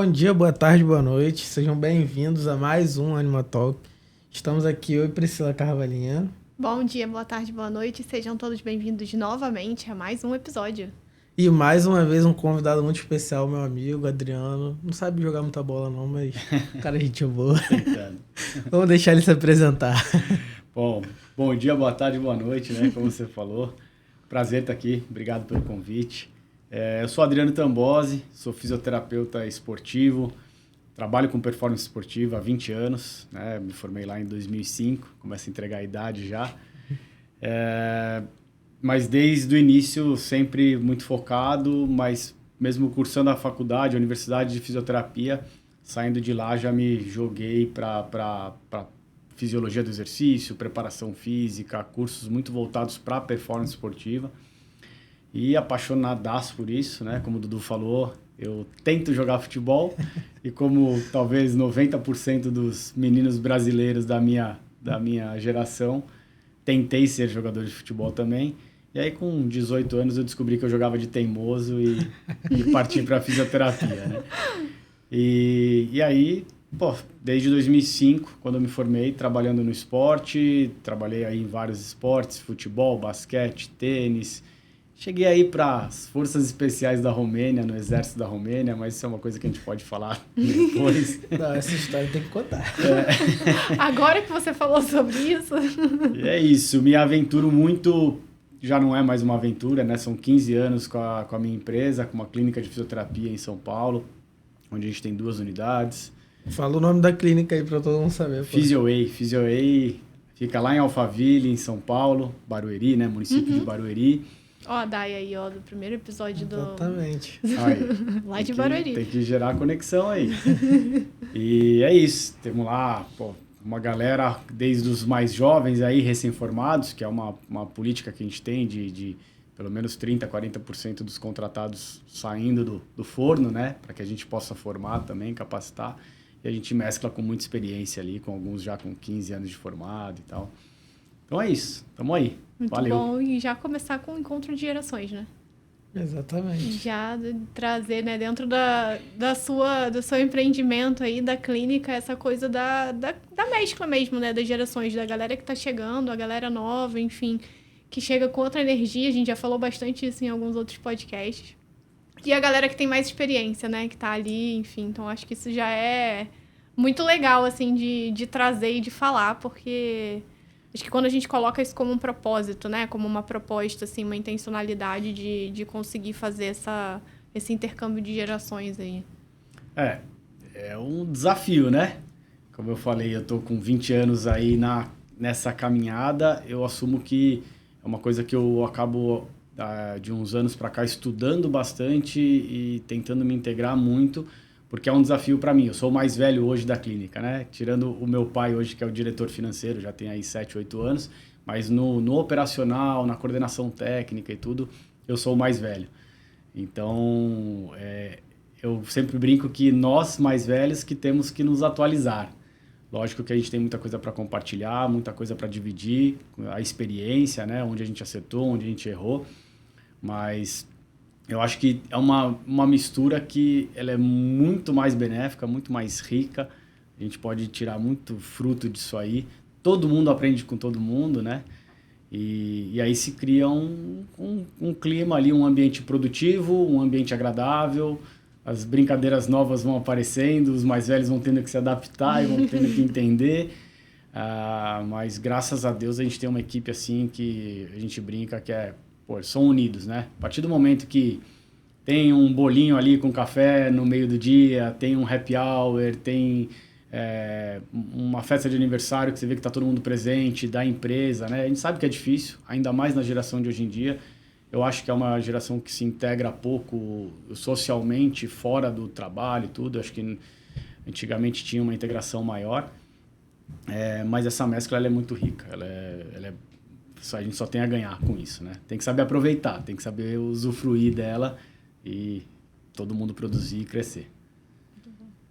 Bom dia, boa tarde, boa noite. Sejam bem-vindos a mais um Anima Talk. Estamos aqui, eu e Priscila Carvalhinha. Bom dia, boa tarde, boa noite. Sejam todos bem-vindos novamente a mais um episódio. E mais uma vez um convidado muito especial, meu amigo Adriano. Não sabe jogar muita bola não, mas o cara é gente boa. Vamos deixar ele se apresentar. Bom dia, boa tarde, boa noite, né? Como você falou. Prazer estar aqui, obrigado pelo convite. Eu sou Adriano Tambosi, sou fisioterapeuta esportivo, trabalho com performance esportiva há 20 anos, né? Me formei lá em 2005, começo a entregar a idade já. Mas desde o início sempre muito focado, mas mesmo cursando a faculdade, a universidade de fisioterapia, saindo de lá já me joguei para fisiologia do exercício, preparação física, cursos muito voltados para performance esportiva. E apaixonadaço por isso, né? Como o Dudu falou, eu tento jogar futebol e como talvez 90% dos meninos brasileiros da minha geração, tentei ser jogador de futebol também. E aí com 18 anos eu descobri que eu jogava de teimoso e parti para a fisioterapia, né? E aí, desde 2005, quando eu me formei, trabalhando no esporte, trabalhei aí em vários esportes, futebol, basquete, tênis. Cheguei aí para as Forças Especiais da Romênia, no Exército da Romênia, mas isso é uma coisa que a gente pode falar depois. Não, essa história tem que contar. Agora que você falou sobre isso... É isso, me aventuro muito, já não é mais uma aventura, né? São 15 anos com a minha empresa, com uma clínica de fisioterapia em São Paulo, onde a gente tem 2 unidades. Fala o nome da clínica aí para todo mundo saber. PhysioWay fica lá em Alphaville, em São Paulo, Barueri, né? Município de Barueri. Ó, a Day aí, ó, do primeiro episódio do... Exatamente. Lá de Barueri. Tem que gerar conexão aí. E é isso. Temos lá uma galera, desde os mais jovens aí, recém-formados, que é uma política que a gente tem de pelo menos 30%, 40% dos contratados saindo do forno, né? Para que a gente possa formar também, capacitar. E a gente mescla com muita experiência ali, com alguns já com 15 anos de formado e tal. Então é isso. Tamo aí. Muito Valeu. bom. E já começar com o encontro de gerações, né? Exatamente. Já trazer, né, dentro do seu empreendimento aí, da clínica, essa coisa da mescla mesmo, né, das gerações, da galera que tá chegando, a galera nova, enfim, que chega com outra energia. A gente já falou bastante isso em alguns outros podcasts. E a galera que tem mais experiência, né, que tá ali, enfim. Então, acho que isso já é muito legal, assim, de trazer e de falar, porque... Acho que quando a gente coloca isso como um propósito, né? Como uma proposta, assim, uma intencionalidade de conseguir fazer esse intercâmbio de gerações aí. É um desafio, né? Como eu falei, eu tô com 20 anos aí nessa caminhada. Eu assumo que é uma coisa que eu acabo, de uns anos para cá, estudando bastante e tentando me integrar muito, porque é um desafio para mim. Eu sou o mais velho hoje da clínica, né? Tirando o meu pai hoje, que é o diretor financeiro, já tem aí 7, 8 anos, mas no operacional, na coordenação técnica e tudo, eu sou o mais velho. Então, eu sempre brinco que nós, mais velhos, que temos que nos atualizar. Lógico que a gente tem muita coisa para compartilhar, muita coisa para dividir, a experiência, né? Onde a gente acertou, onde a gente errou, mas... Eu acho que é uma mistura que ela é muito mais benéfica, muito mais rica. A gente pode tirar muito fruto disso aí. Todo mundo aprende com todo mundo, né? E aí se cria um clima ali, um ambiente produtivo, um ambiente agradável. As brincadeiras novas vão aparecendo, os mais velhos vão tendo que se adaptar e vão tendo que entender. Mas graças a Deus a gente tem uma equipe assim que a gente brinca que são unidos, né? A partir do momento que tem um bolinho ali com café no meio do dia, tem um happy hour, tem uma festa de aniversário que você vê que está todo mundo presente, da empresa, né? A gente sabe que é difícil, ainda mais na geração de hoje em dia. Eu acho que é uma geração que se integra pouco socialmente, fora do trabalho e tudo. Eu acho que antigamente tinha uma integração maior, mas essa mescla ela é muito rica, a gente só tem a ganhar com isso, né? Tem que saber aproveitar, tem que saber usufruir dela e todo mundo produzir e crescer.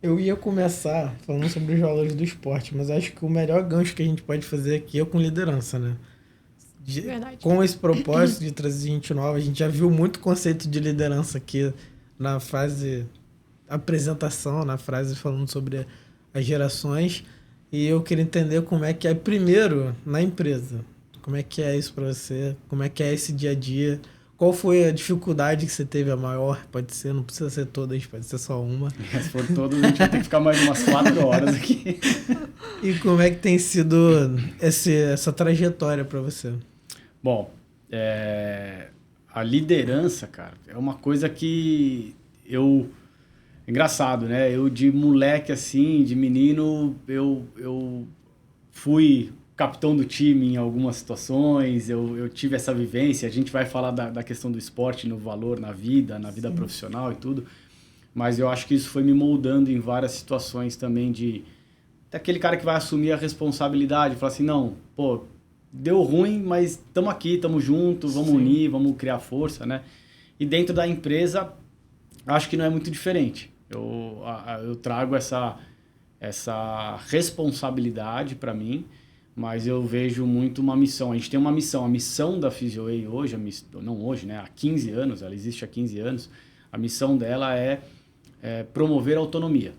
Eu ia começar falando sobre os valores do esporte, mas acho que o melhor gancho que a gente pode fazer aqui é com liderança, né? Verdade. Com esse propósito de trazer gente nova, a gente já viu muito conceito de liderança aqui na fase apresentação, na frase falando sobre as gerações. E eu queria entender como é que é primeiro na empresa. Como é que é isso para você? Como é que é esse dia a dia? Qual foi a dificuldade que você teve, a maior? Pode ser, não precisa ser todas, pode ser só uma. Se for todas, a gente vai ter que ficar mais umas 4 horas aqui. E como é que tem sido essa trajetória para você? Bom, a liderança, cara, é uma coisa que engraçado, né? Eu de moleque assim, de menino, eu fui capitão do time em algumas situações, eu tive essa vivência. A gente vai falar da questão do esporte no valor, na vida Sim. profissional e tudo, mas eu acho que isso foi me moldando em várias situações também daquele cara que vai assumir a responsabilidade, falar assim, não, pô, deu ruim, mas estamos aqui, estamos juntos, vamos Sim. unir, vamos criar força, né? E dentro da empresa, acho que não é muito diferente. Eu trago essa responsabilidade para mim, mas eu vejo muito uma missão. A gente tem uma missão. A missão da PhysioWay hoje, não hoje, né? Há 15 anos, ela existe há 15 anos. A missão dela é promover a autonomia.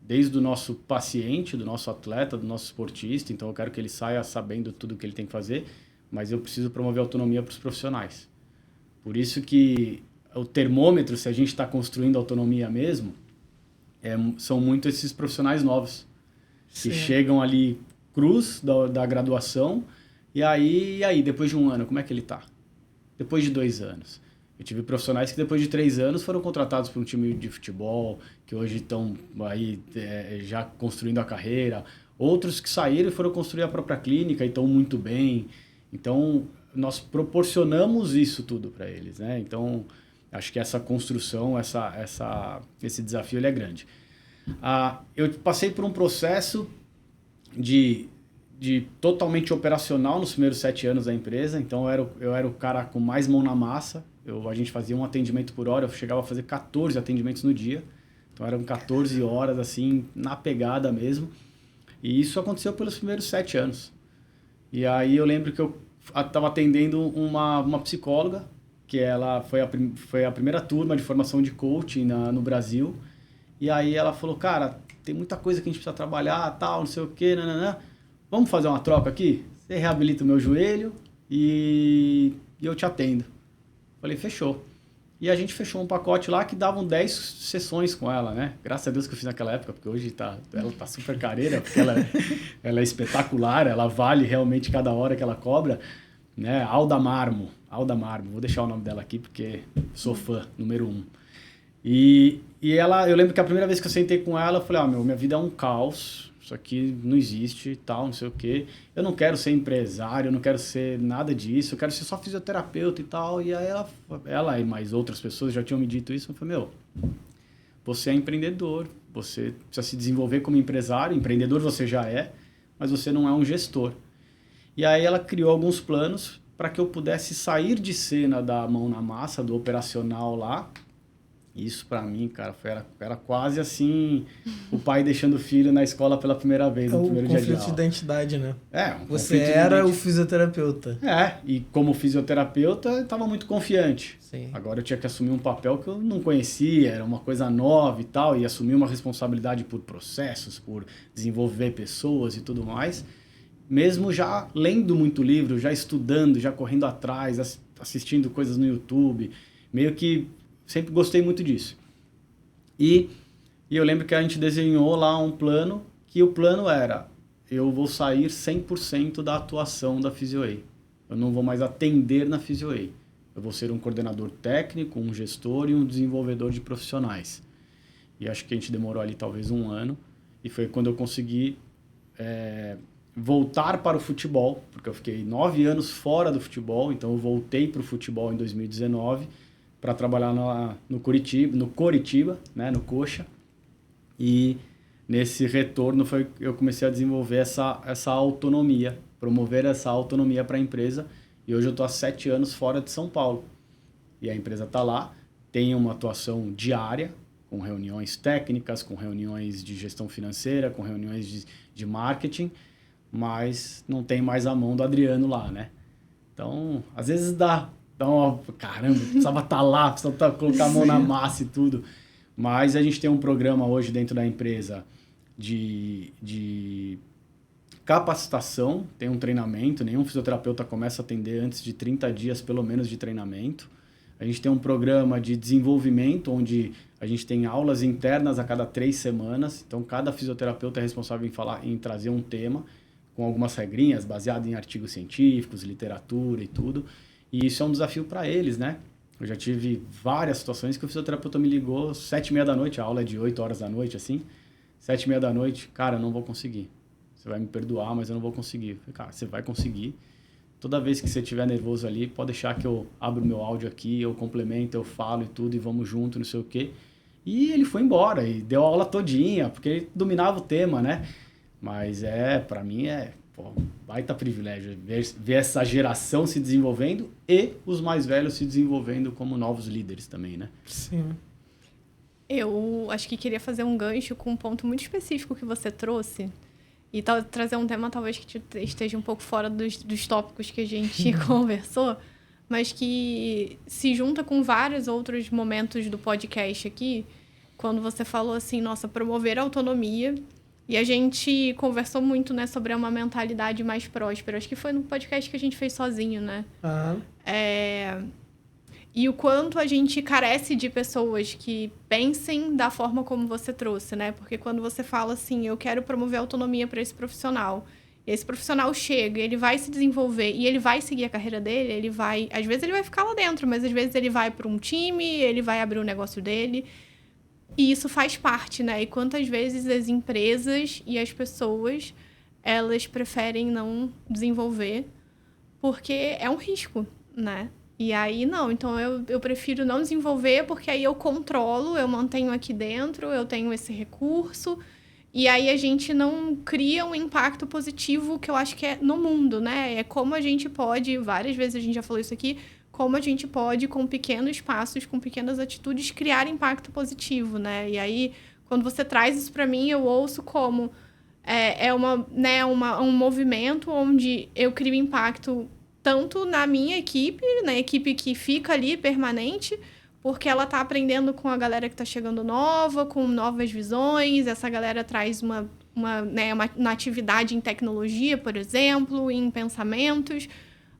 Desde o nosso paciente, do nosso atleta, do nosso esportista. Então, eu quero que ele saia sabendo tudo o que ele tem que fazer, mas eu preciso promover a autonomia para os profissionais. Por isso que o termômetro, se a gente está construindo autonomia mesmo, são muito esses profissionais novos. Que chegam ali cruz da graduação, e aí, depois de 1 ano, como é que ele está? Depois de 2 anos. Eu tive profissionais que depois de 3 anos foram contratados por um time de futebol, que hoje estão aí já construindo a carreira. Outros que saíram e foram construir a própria clínica e estão muito bem. Então, nós proporcionamos isso tudo para eles, né? Então, acho que essa construção, esse desafio ele é grande. Eu passei por um processo de totalmente operacional nos primeiros 7 anos da empresa. Então, eu era o cara com mais mão na massa. A gente fazia um atendimento por hora, eu chegava a fazer 14 atendimentos no dia. Então, eram 14 horas, assim, na pegada mesmo. E isso aconteceu pelos primeiros 7 anos. E aí, eu lembro que eu estava atendendo uma psicóloga, que ela foi a primeira turma de formação de coaching no Brasil. E aí, ela falou, cara, tem muita coisa que a gente precisa trabalhar, tal, não sei o quê, nananã. Vamos fazer uma troca aqui? Você reabilita o meu joelho e eu te atendo. Falei, fechou. E a gente fechou um pacote lá que davam 10 sessões com ela, né? Graças a Deus que eu fiz naquela época, porque hoje ela tá super careira, porque ela é espetacular, ela vale realmente cada hora que ela cobra, né? Alda Marmo, vou deixar o nome dela aqui porque sou fã, número 1. E eu lembro que a primeira vez que eu sentei com ela, eu falei, minha vida é um caos, isso aqui não existe e tal, não sei o quê. Eu não quero ser empresário, eu não quero ser nada disso, eu quero ser só fisioterapeuta e tal. E aí ela e mais outras pessoas já tinham me dito isso. Eu falei, você é empreendedor, você precisa se desenvolver como empresário, empreendedor você já é, mas você não é um gestor. E aí ela criou alguns planos para que eu pudesse sair de cena da mão na massa, do operacional lá. Isso pra mim, cara, era quase assim, o pai deixando o filho na escola pela primeira vez, no primeiro dia de aula. O conflito de identidade, né? Você era o fisioterapeuta. E como fisioterapeuta, eu estava muito confiante. Sim. Agora eu tinha que assumir um papel que eu não conhecia, era uma coisa nova e tal, e assumir uma responsabilidade por processos, por desenvolver pessoas e tudo mais. Mesmo já lendo muito livro, já estudando, já correndo atrás, assistindo coisas no YouTube, meio que sempre gostei muito disso. E eu lembro que a gente desenhou lá um plano, que o plano era, eu vou sair 100% da atuação da PhysioWay. Eu não vou mais atender na PhysioWay. Eu vou ser um coordenador técnico, um gestor e um desenvolvedor de profissionais. E acho que a gente demorou ali talvez 1 ano. E foi quando eu consegui voltar para o futebol, porque eu fiquei 9 anos fora do futebol, então eu voltei para o futebol em 2019, para trabalhar no Coritiba, né, no Coxa. E nesse retorno eu comecei a desenvolver essa autonomia, promover essa autonomia para a empresa. E hoje eu estou há 7 anos fora de São Paulo. E a empresa está lá, tem uma atuação diária, com reuniões técnicas, com reuniões de gestão financeira, com reuniões de marketing, mas não tem mais a mão do Adriano lá, né? Então, às vezes dá uma... Caramba, precisava estar lá, precisava colocar a mão na massa e tudo. Mas a gente tem um programa hoje dentro da empresa de capacitação, tem um treinamento, nenhum fisioterapeuta começa a atender antes de 30 dias, pelo menos, de treinamento. A gente tem um programa de desenvolvimento, onde a gente tem aulas internas a cada 3 semanas. Então, cada fisioterapeuta é responsável em trazer um tema, com algumas regrinhas, baseado em artigos científicos, literatura e tudo. E isso é um desafio para eles, né? Eu já tive várias situações que o fisioterapeuta me ligou 7h30 da noite, a aula é de 8 horas da noite, assim. 7h30 da noite, cara, eu não vou conseguir. Você vai me perdoar, mas eu não vou conseguir. Eu falei, cara, você vai conseguir. Toda vez que você estiver nervoso ali, pode deixar que eu abro o meu áudio aqui, eu complemento, eu falo e tudo, e vamos junto, não sei o quê. E ele foi embora e deu a aula todinha, porque ele dominava o tema, né? Mas para mim baita privilégio ver essa geração se desenvolvendo e os mais velhos se desenvolvendo como novos líderes também, né? Sim. Eu acho que queria fazer um gancho com um ponto muito específico que você trouxe. E trazer um tema talvez que esteja um pouco fora dos tópicos que a gente conversou, mas que se junta com vários outros momentos do podcast aqui, quando você falou assim, nossa, promover a autonomia. E a gente conversou muito, né, sobre uma mentalidade mais próspera. Acho que foi no podcast que a gente fez sozinho, né? Uhum. E o quanto a gente carece de pessoas que pensem da forma como você trouxe, né? Porque quando você fala assim, eu quero promover autonomia para esse profissional, e esse profissional chega, ele vai se desenvolver e ele vai seguir a carreira dele, às vezes ele vai ficar lá dentro, mas às vezes ele vai para um time, ele vai abrir o negócio dele. E isso faz parte, né? E quantas vezes as empresas e as pessoas, elas preferem não desenvolver porque é um risco, né? E aí, não. Então, eu prefiro não desenvolver porque aí eu controlo, eu mantenho aqui dentro, eu tenho esse recurso. E aí, a gente não cria um impacto positivo que eu acho que é no mundo, né? É como a gente pode, várias vezes a gente já falou isso aqui, como a gente pode, com pequenos passos, com pequenas atitudes, criar impacto positivo, né? E aí, quando você traz isso para mim, eu ouço como um movimento onde eu crio impacto tanto na minha equipe, na equipe que fica ali permanente, porque ela está aprendendo com a galera que está chegando nova, com novas visões, essa galera traz uma atividade em tecnologia, por exemplo, em pensamentos,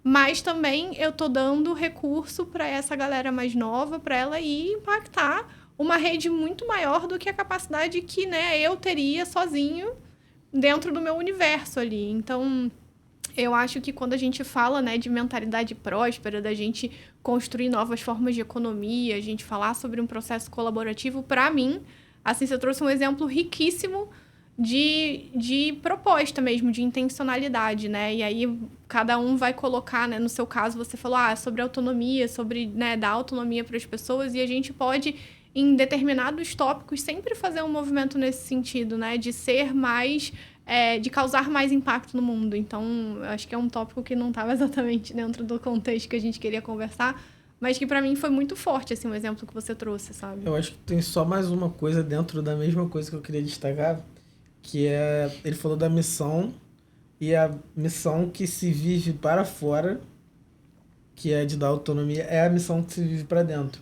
mas também eu estou dando recurso para essa galera mais nova, para ela ir impactar uma rede muito maior do que a capacidade que, né, eu teria sozinho dentro do meu universo ali. Então, eu acho que quando a gente fala, né, de mentalidade próspera, da gente construir novas formas de economia, a gente falar sobre um processo colaborativo, para mim, assim, você trouxe um exemplo riquíssimo de proposta mesmo, de intencionalidade, né? E aí, cada um vai colocar, né? No seu caso, você falou sobre autonomia, sobre, né, dar autonomia para as pessoas, e a gente pode, em determinados tópicos, sempre fazer um movimento nesse sentido, né? De ser mais... de causar mais impacto no mundo. Então, eu acho que é um tópico que não estava exatamente dentro do contexto que a gente queria conversar, mas que para mim foi muito forte, assim, o exemplo que você trouxe, sabe? Eu acho que tem só mais uma coisa dentro da mesma coisa que eu queria destacar, que é, ele falou da missão, e a missão que se vive para fora, que é de dar autonomia, é a missão que se vive para dentro.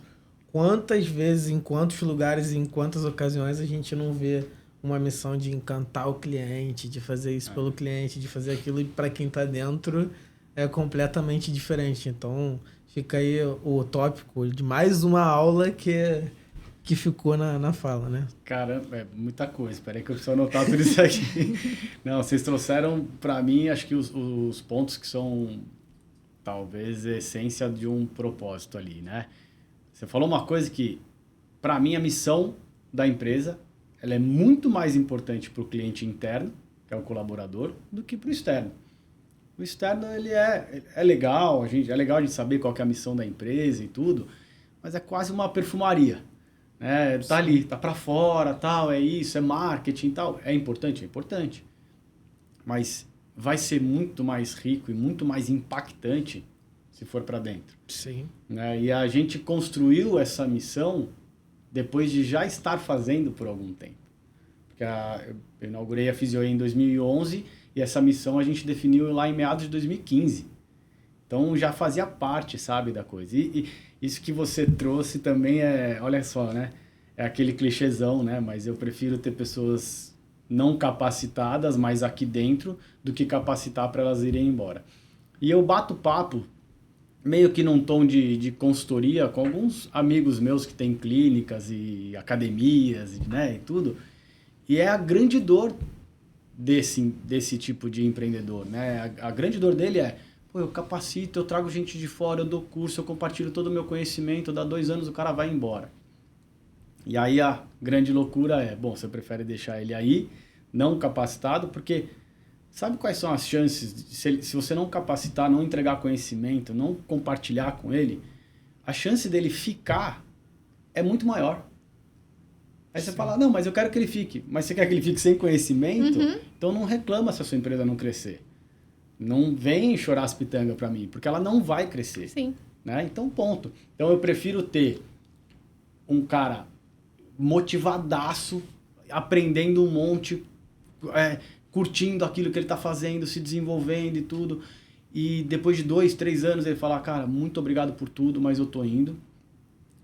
Quantas vezes, em quantos lugares, em quantas ocasiões a gente não vê uma missão de encantar o cliente, de fazer isso pelo cliente, de fazer aquilo, e para quem está dentro é completamente diferente. Então, fica aí o tópico de mais uma aula que ficou na fala, né? Caramba, é muita coisa. Espera aí que eu preciso anotar tudo isso aqui. Não, vocês trouxeram para mim, acho que os pontos que são talvez a essência de um propósito ali, né? Você falou uma coisa que, para mim, a missão da empresa, ela é muito mais importante para o cliente interno, que é o colaborador, do que para o externo. O externo, ele é legal, é legal a gente saber qual que é a missão da empresa e tudo, mas é quase uma perfumaria, né? Tá ali, tá para fora, tal, é isso, é marketing e tal. É importante? É importante. Mas vai ser muito mais rico e muito mais impactante se for para dentro. Sim. Né? E a gente construiu essa missão depois de já estar fazendo por algum tempo. Porque eu inaugurei a Physioe em 2011 e essa missão a gente definiu lá em meados de 2015. Então já fazia parte, sabe, da coisa. E isso que você trouxe também olha só, né? é aquele clichêzão, né? Mas eu prefiro ter pessoas não capacitadas, mas aqui dentro, do que capacitar para elas irem embora. E eu bato papo, meio que num tom de consultoria, com alguns amigos meus que têm clínicas e academias, né, e tudo. E é a grande dor desse tipo de empreendedor, né? A grande dor dele é, pô, eu capacito, eu trago gente de fora, eu dou curso, eu compartilho todo o meu conhecimento, dá 2 anos o cara vai embora. E aí a grande loucura é, bom, você prefere deixar ele aí, não capacitado, porque sabe quais são as chances, se você não capacitar, não entregar conhecimento, não compartilhar com ele, a chance dele ficar é muito maior. Aí você fala, não, mas eu quero que ele fique. Mas você quer que ele fique sem conhecimento? Então não reclama se a sua empresa não crescer. Não vem chorar as pitangas para mim, porque ela não vai crescer. Sim. Né? Então, ponto. Então eu prefiro ter um cara motivadaço, aprendendo um monte, curtindo aquilo que ele está fazendo, se desenvolvendo e tudo. E depois de 2, 3 anos ele falar, cara, muito obrigado por tudo, mas eu tô indo.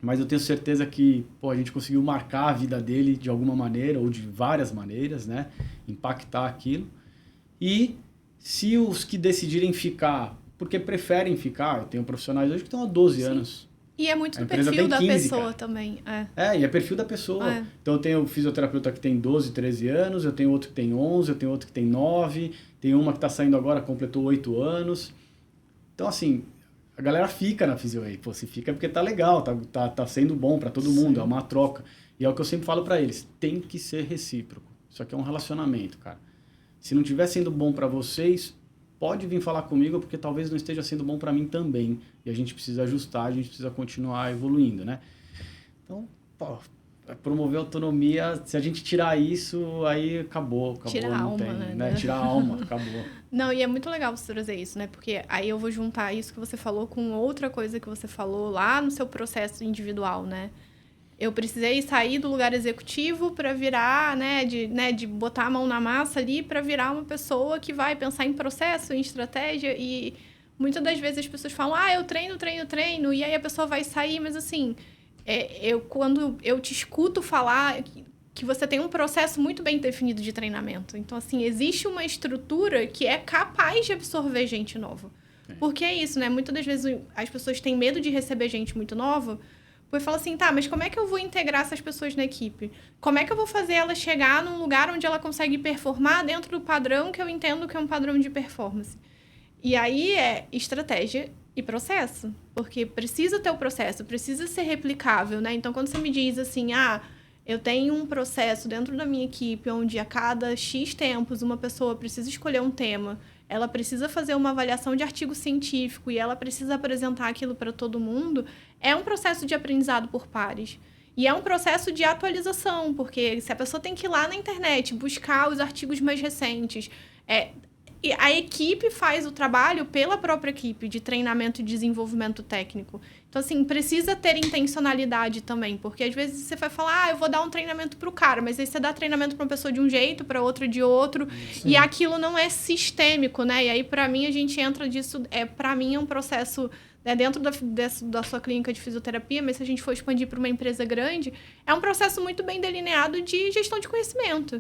Mas eu tenho certeza que a gente conseguiu marcar a vida dele de alguma maneira, ou de várias maneiras, né? Impactar aquilo. E se os que decidirem ficar, porque preferem ficar, eu tenho profissionais hoje que estão há 12 anos. E é muito do perfil da pessoa também. E é perfil da pessoa. Então eu tenho fisioterapeuta que tem 12, 13 anos, eu tenho outro que tem 11, eu tenho outro que tem 9, tem uma que está saindo agora, completou 8 anos. Então, assim, a galera fica na Physio-Way. Pô, se fica porque tá legal, tá sendo bom para todo mundo, é uma troca. E é o que eu sempre falo para eles, tem que ser recíproco. Isso aqui é um relacionamento, cara. Se não estiver sendo bom para vocês, pode vir falar comigo, porque talvez não esteja sendo bom para mim também. E a gente precisa ajustar, a gente precisa continuar evoluindo, né? Então, promover autonomia, se a gente tirar isso, aí acabou. Tira a alma, né? Tirar a alma, acabou. Não, e é muito legal você trazer isso, né? Porque aí eu vou juntar isso que você falou com outra coisa que você falou lá no seu processo individual, né? Eu precisei sair do lugar executivo para virar, de botar a mão na massa ali para virar uma pessoa que vai pensar em processo, em estratégia. E muitas das vezes as pessoas falam, eu treino, e aí a pessoa vai sair, mas assim, quando eu te escuto falar que você tem um processo muito bem definido de treinamento. Então, assim, existe uma estrutura que é capaz de absorver gente nova. Porque é isso, né? Muitas das vezes as pessoas têm medo de receber gente muito nova, porque fala assim, mas como é que eu vou integrar essas pessoas na equipe? Como é que eu vou fazer ela chegar num lugar onde ela consegue performar dentro do padrão que eu entendo que é um padrão de performance? E aí é estratégia e processo. Porque precisa ter o processo, precisa ser replicável, né? Então, quando você me diz assim, eu tenho um processo dentro da minha equipe onde a cada X tempos uma pessoa precisa escolher um tema, ela precisa fazer uma avaliação de artigo científico e ela precisa apresentar aquilo para todo mundo, é um processo de aprendizado por pares. E é um processo de atualização, porque se a pessoa tem que ir lá na internet buscar os artigos mais recentes, e a equipe faz o trabalho pela própria equipe de treinamento e desenvolvimento técnico. Então, assim, precisa ter intencionalidade também, porque às vezes você vai falar, eu vou dar um treinamento pro cara, mas aí você dá treinamento para uma pessoa de um jeito, para outra de outro, e aquilo não é sistêmico, né? E aí, para mim, a gente entra disso, para mim é um processo dentro da sua clínica de fisioterapia, mas se a gente for expandir para uma empresa grande, é um processo muito bem delineado de gestão de conhecimento.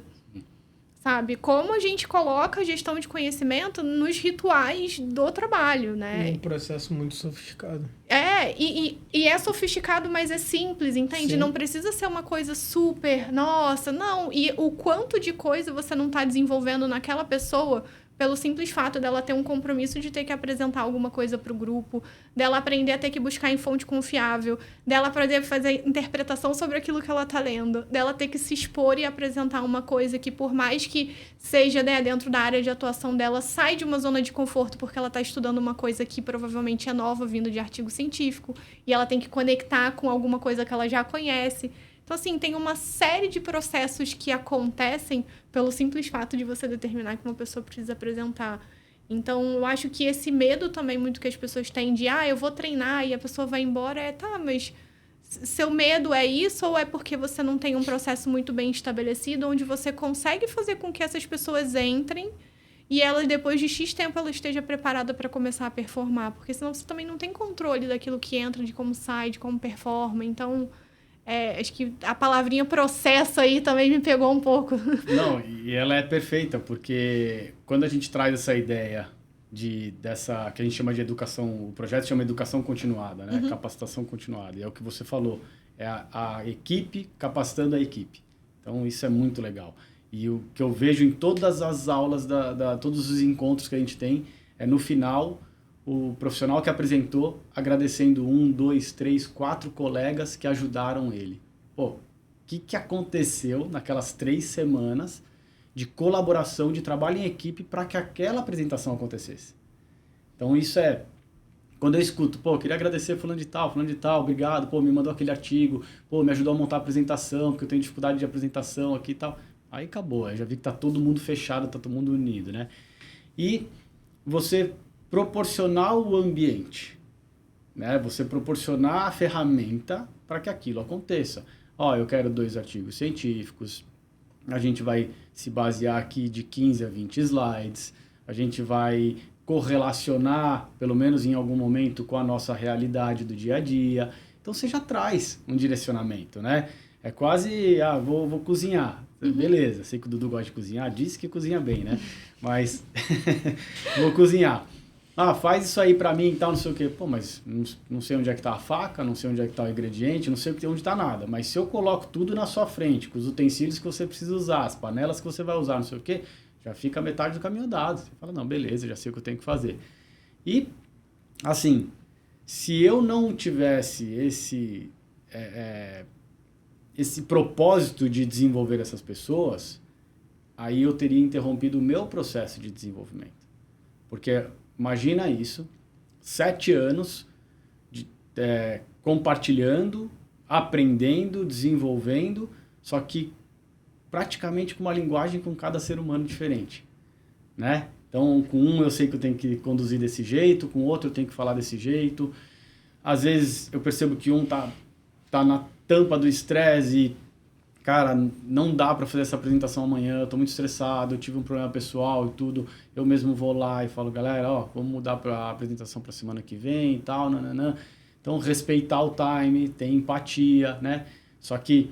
Sabe? Como a gente coloca a gestão de conhecimento nos rituais do trabalho, né? É um processo muito sofisticado. E é sofisticado, mas é simples, entende? Sim. Não precisa ser uma coisa super, nossa, não. E o quanto de coisa você não está desenvolvendo naquela pessoa pelo simples fato dela ter um compromisso de ter que apresentar alguma coisa para o grupo, dela aprender a ter que buscar em fonte confiável, dela poder fazer interpretação sobre aquilo que ela está lendo, dela ter que se expor e apresentar uma coisa que, por mais que seja dentro da área de atuação dela, sai de uma zona de conforto porque ela está estudando uma coisa que provavelmente é nova, vindo de artigo científico, e ela tem que conectar com alguma coisa que ela já conhece. Então, assim, tem uma série de processos que acontecem pelo simples fato de você determinar que uma pessoa precisa apresentar. Então, eu acho que esse medo também muito que as pessoas têm de, eu vou treinar e a pessoa vai embora, mas seu medo é isso ou é porque você não tem um processo muito bem estabelecido onde você consegue fazer com que essas pessoas entrem e elas, depois de X tempo, ela esteja preparada para começar a performar? Porque senão você também não tem controle daquilo que entra, de como sai, de como performa. Então, acho que a palavrinha processo aí também me pegou um pouco. Não, e ela é perfeita, porque quando a gente traz essa ideia dessa que a gente chama de educação, o projeto chama educação continuada, né? Capacitação continuada, e é o que você falou, é a equipe capacitando a equipe. Então, isso é muito legal. E o que eu vejo em todas as aulas, todos os encontros que a gente tem, é no final, o profissional que apresentou agradecendo 1, 2, 3, 4 colegas que ajudaram ele. Pô, o que aconteceu naquelas 3 semanas de colaboração, de trabalho em equipe para que aquela apresentação acontecesse? Então, isso é... Quando eu escuto, pô, queria agradecer fulano de tal, obrigado, pô, me mandou aquele artigo, pô, me ajudou a montar a apresentação, porque eu tenho dificuldade de apresentação aqui e tal. Aí acabou, eu já vi que tá todo mundo fechado, tá todo mundo unido, né? E você proporcionar o ambiente, né? Você proporcionar a ferramenta para que aquilo aconteça. Ó, eu quero 2 artigos científicos, a gente vai se basear aqui de 15 a 20 slides, a gente vai correlacionar, pelo menos em algum momento, com a nossa realidade do dia a dia. Então, você já traz um direcionamento, né? É quase, vou cozinhar. Beleza, sei que o Dudu gosta de cozinhar, disse que cozinha bem, né? Mas, vou cozinhar. Faz isso aí pra mim e tal, não sei o quê. Pô, mas não sei onde é que tá a faca, não sei onde é que tá o ingrediente, não sei onde tá nada. Mas se eu coloco tudo na sua frente, com os utensílios que você precisa usar, as panelas que você vai usar, não sei o quê, já fica metade do caminho andado. Você fala, não, beleza, já sei o que eu tenho que fazer. E, assim, se eu não tivesse esse propósito de desenvolver essas pessoas, aí eu teria interrompido o meu processo de desenvolvimento. Porque, imagina isso, 7 anos compartilhando, aprendendo, desenvolvendo, só que praticamente com uma linguagem com cada ser humano diferente, né? Então, com um eu sei que eu tenho que conduzir desse jeito, com outro eu tenho que falar desse jeito. Às vezes eu percebo que um tá na tampa do estresse e, cara, não dá para fazer essa apresentação amanhã, eu tô muito estressado, eu tive um problema pessoal e tudo. Eu mesmo vou lá e falo, galera, vamos mudar para a apresentação para semana que vem e tal, nananã. Então, respeitar o time, ter empatia, né? Só que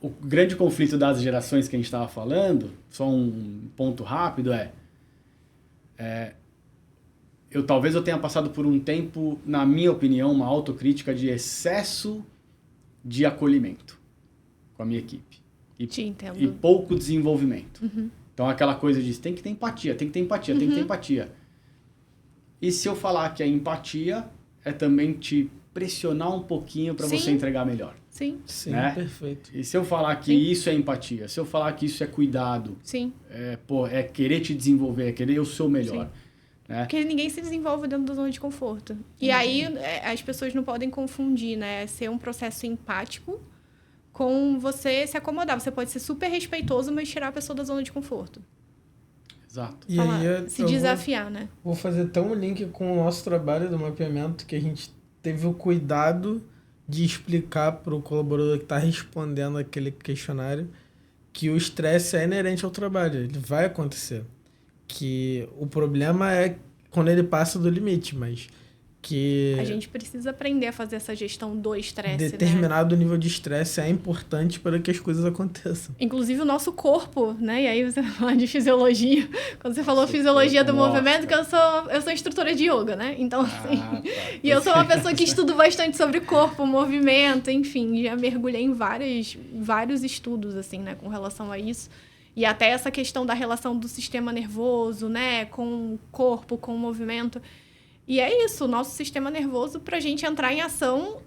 o grande conflito das gerações que a gente estava falando, só um ponto rápido, talvez eu tenha passado por um tempo, na minha opinião, uma autocrítica de excesso de acolhimento com a minha equipe. Te entendo. E pouco desenvolvimento. Então, aquela coisa de tem que ter empatia, tem que ter empatia, tem que ter empatia. E se eu falar que a empatia é também te pressionar um pouquinho para você entregar melhor? Sim. Sim, né? Perfeito. E se eu falar que isso é empatia, se eu falar que isso é cuidado, Sim. É querer te desenvolver, é querer o seu melhor. Né? Porque ninguém se desenvolve dentro da zona de conforto. E aí as pessoas não podem confundir, né? Ser um processo empático com você se acomodar. Você pode ser super respeitoso, mas tirar a pessoa da zona de conforto. Exato. E aí se desafiar, né? Vou fazer tão um link com o nosso trabalho do mapeamento que a gente teve o cuidado de explicar para o colaborador que está respondendo aquele questionário que o estresse é inerente ao trabalho, ele vai acontecer. Que o problema é quando ele passa do limite, mas que... A gente precisa aprender a fazer essa gestão do estresse, determinado nível de estresse é importante para que as coisas aconteçam. Inclusive o nosso corpo, né? E aí você fala de fisiologia. Quando você falou fisiologia do movimento, que eu sou instrutora de yoga, né? Então, assim... E eu sou uma pessoa que estudo bastante sobre corpo, movimento, enfim. Já mergulhei em vários estudos, assim, né? Com relação a isso. E até essa questão da relação do sistema nervoso, né? Com o corpo, com o movimento... E é isso, o nosso sistema nervoso, para a gente entrar em ação,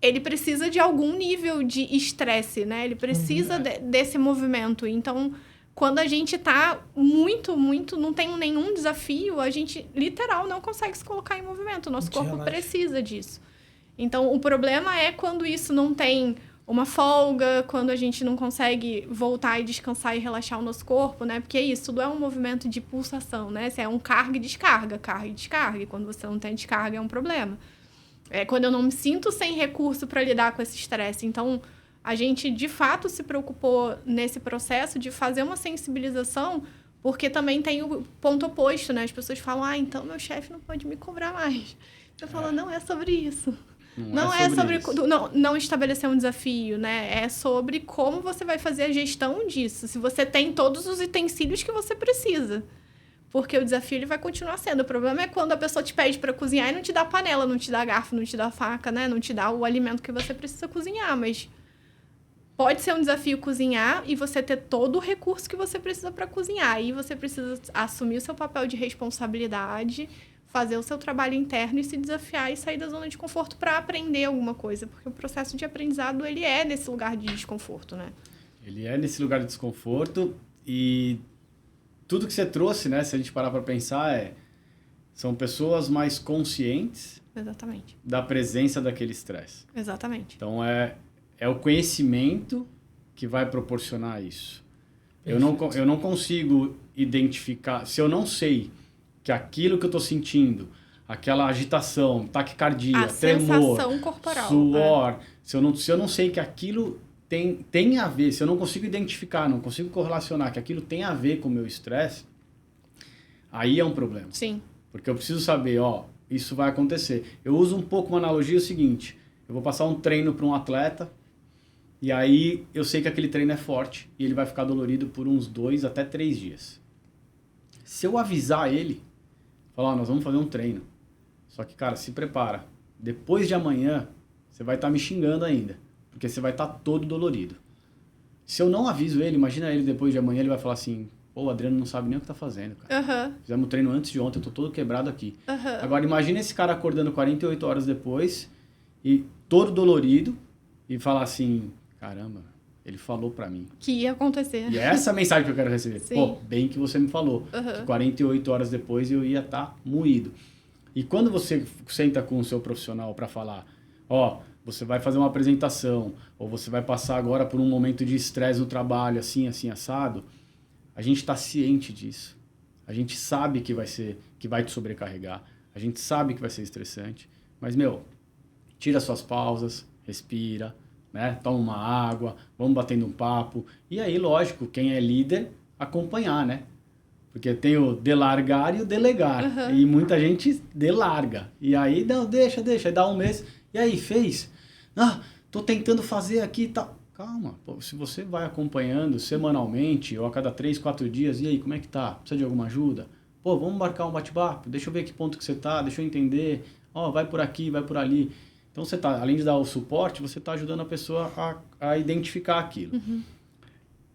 ele precisa de algum nível de estresse, né? Ele precisa desse movimento. Então, quando a gente tá muito, não tem nenhum desafio, a gente, literal, não consegue se colocar em movimento. O nosso corpo precisa disso. Então, o problema é quando isso não tem uma folga, quando a gente não consegue voltar e descansar e relaxar o nosso corpo, né? Porque é isso, tudo é um movimento de pulsação, né? É um carga e descarga, E quando você não tem descarga, é um problema. É quando eu não me sinto sem recurso para lidar com esse estresse. Então, a gente, de fato, se preocupou nesse processo de fazer uma sensibilização, porque também tem o ponto oposto, né? As pessoas falam, então meu chefe não pode me cobrar mais. Eu falo, não é sobre isso. Não é sobre não estabelecer um desafio, né? É sobre como você vai fazer a gestão disso. Se você tem todos os utensílios que você precisa. Porque o desafio ele vai continuar sendo. O problema é quando a pessoa te pede para cozinhar e não te dá panela, não te dá garfo, não te dá faca, né? Não te dá o alimento que você precisa cozinhar. Mas pode ser um desafio cozinhar e você ter todo o recurso que você precisa para cozinhar. Aí você precisa assumir o seu papel de responsabilidade, fazer o seu trabalho interno e se desafiar e sair da zona de conforto para aprender alguma coisa. Porque o processo de aprendizado, ele é nesse lugar de desconforto, né? Ele é nesse lugar de desconforto e tudo que você trouxe, né? Se a gente parar para pensar, são pessoas mais conscientes Exatamente. da presença daquele estresse. Exatamente. Então, é o conhecimento que vai proporcionar isso. Eu não consigo identificar... Se eu não sei que aquilo que eu estou sentindo, aquela agitação, taquicardia, tremor, sensação corporal, suor, se eu não sei que aquilo tem a ver, se eu não consigo identificar, não consigo correlacionar que aquilo tem a ver com o meu estresse, aí é um problema. Sim. Porque eu preciso saber, isso vai acontecer. Eu uso um pouco uma analogia, o seguinte, eu vou passar um treino para um atleta, e aí eu sei que aquele treino é forte, e ele vai ficar dolorido por uns 2 até 3 dias. Se eu avisar ele, falar, nós vamos fazer um treino, só que, cara, se prepara, depois de amanhã, você vai estar me xingando ainda, porque você vai estar todo dolorido. Se eu não aviso ele, imagina ele depois de amanhã, ele vai falar assim, pô, o Adriano não sabe nem o que tá fazendo, cara. Fizemos treino antes de ontem, eu tô todo quebrado aqui. Agora, imagina esse cara acordando 48 horas depois, e todo dolorido, e falar assim, caramba, ele falou pra mim. Que ia acontecer. E é essa a mensagem que eu quero receber. Sim. Pô, bem que você me falou, que 48 horas depois eu ia estar moído. E quando você senta com o seu profissional para falar, você vai fazer uma apresentação, ou você vai passar agora por um momento de estresse no trabalho, assim, assim, assado, a gente está ciente disso. A gente sabe que vai te sobrecarregar. A gente sabe que vai ser estressante. Mas, tira suas pausas, respira, né? Toma uma água, vamos batendo um papo. E aí, lógico, quem é líder, acompanhar, né? Porque tem o delargar e o delegar. E muita gente delarga. E aí, não, deixa. Aí dá um mês. E aí, fez? Tô tentando fazer aqui e tal. Calma, pô, se você vai acompanhando semanalmente ou a cada 3, 4 dias, e aí, como é que tá? Precisa de alguma ajuda? Pô, vamos marcar um bate-papo? Deixa eu ver que ponto que você tá, deixa eu entender. Vai por aqui, vai por ali. Então, você tá, além de dar o suporte, você tá ajudando a pessoa a identificar aquilo.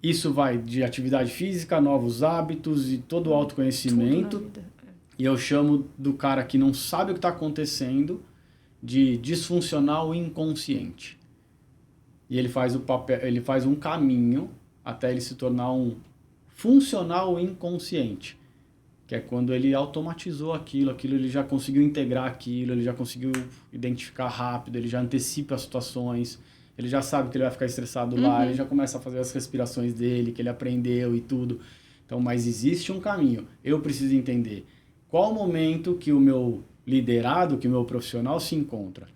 Isso vai de atividade física, novos hábitos e todo o autoconhecimento. Tudo na vida. E eu chamo do cara que não sabe o que está acontecendo de disfuncional inconsciente. E ele faz um caminho até ele se tornar um funcional inconsciente, que é quando ele automatizou aquilo ele já conseguiu integrar aquilo, ele já conseguiu identificar rápido, ele já antecipa as situações, ele já sabe que ele vai ficar estressado lá, ele já começa a fazer as respirações dele, que ele aprendeu e tudo. Então, mas existe um caminho. Eu preciso entender qual o momento que o meu liderado, que o meu profissional se encontra.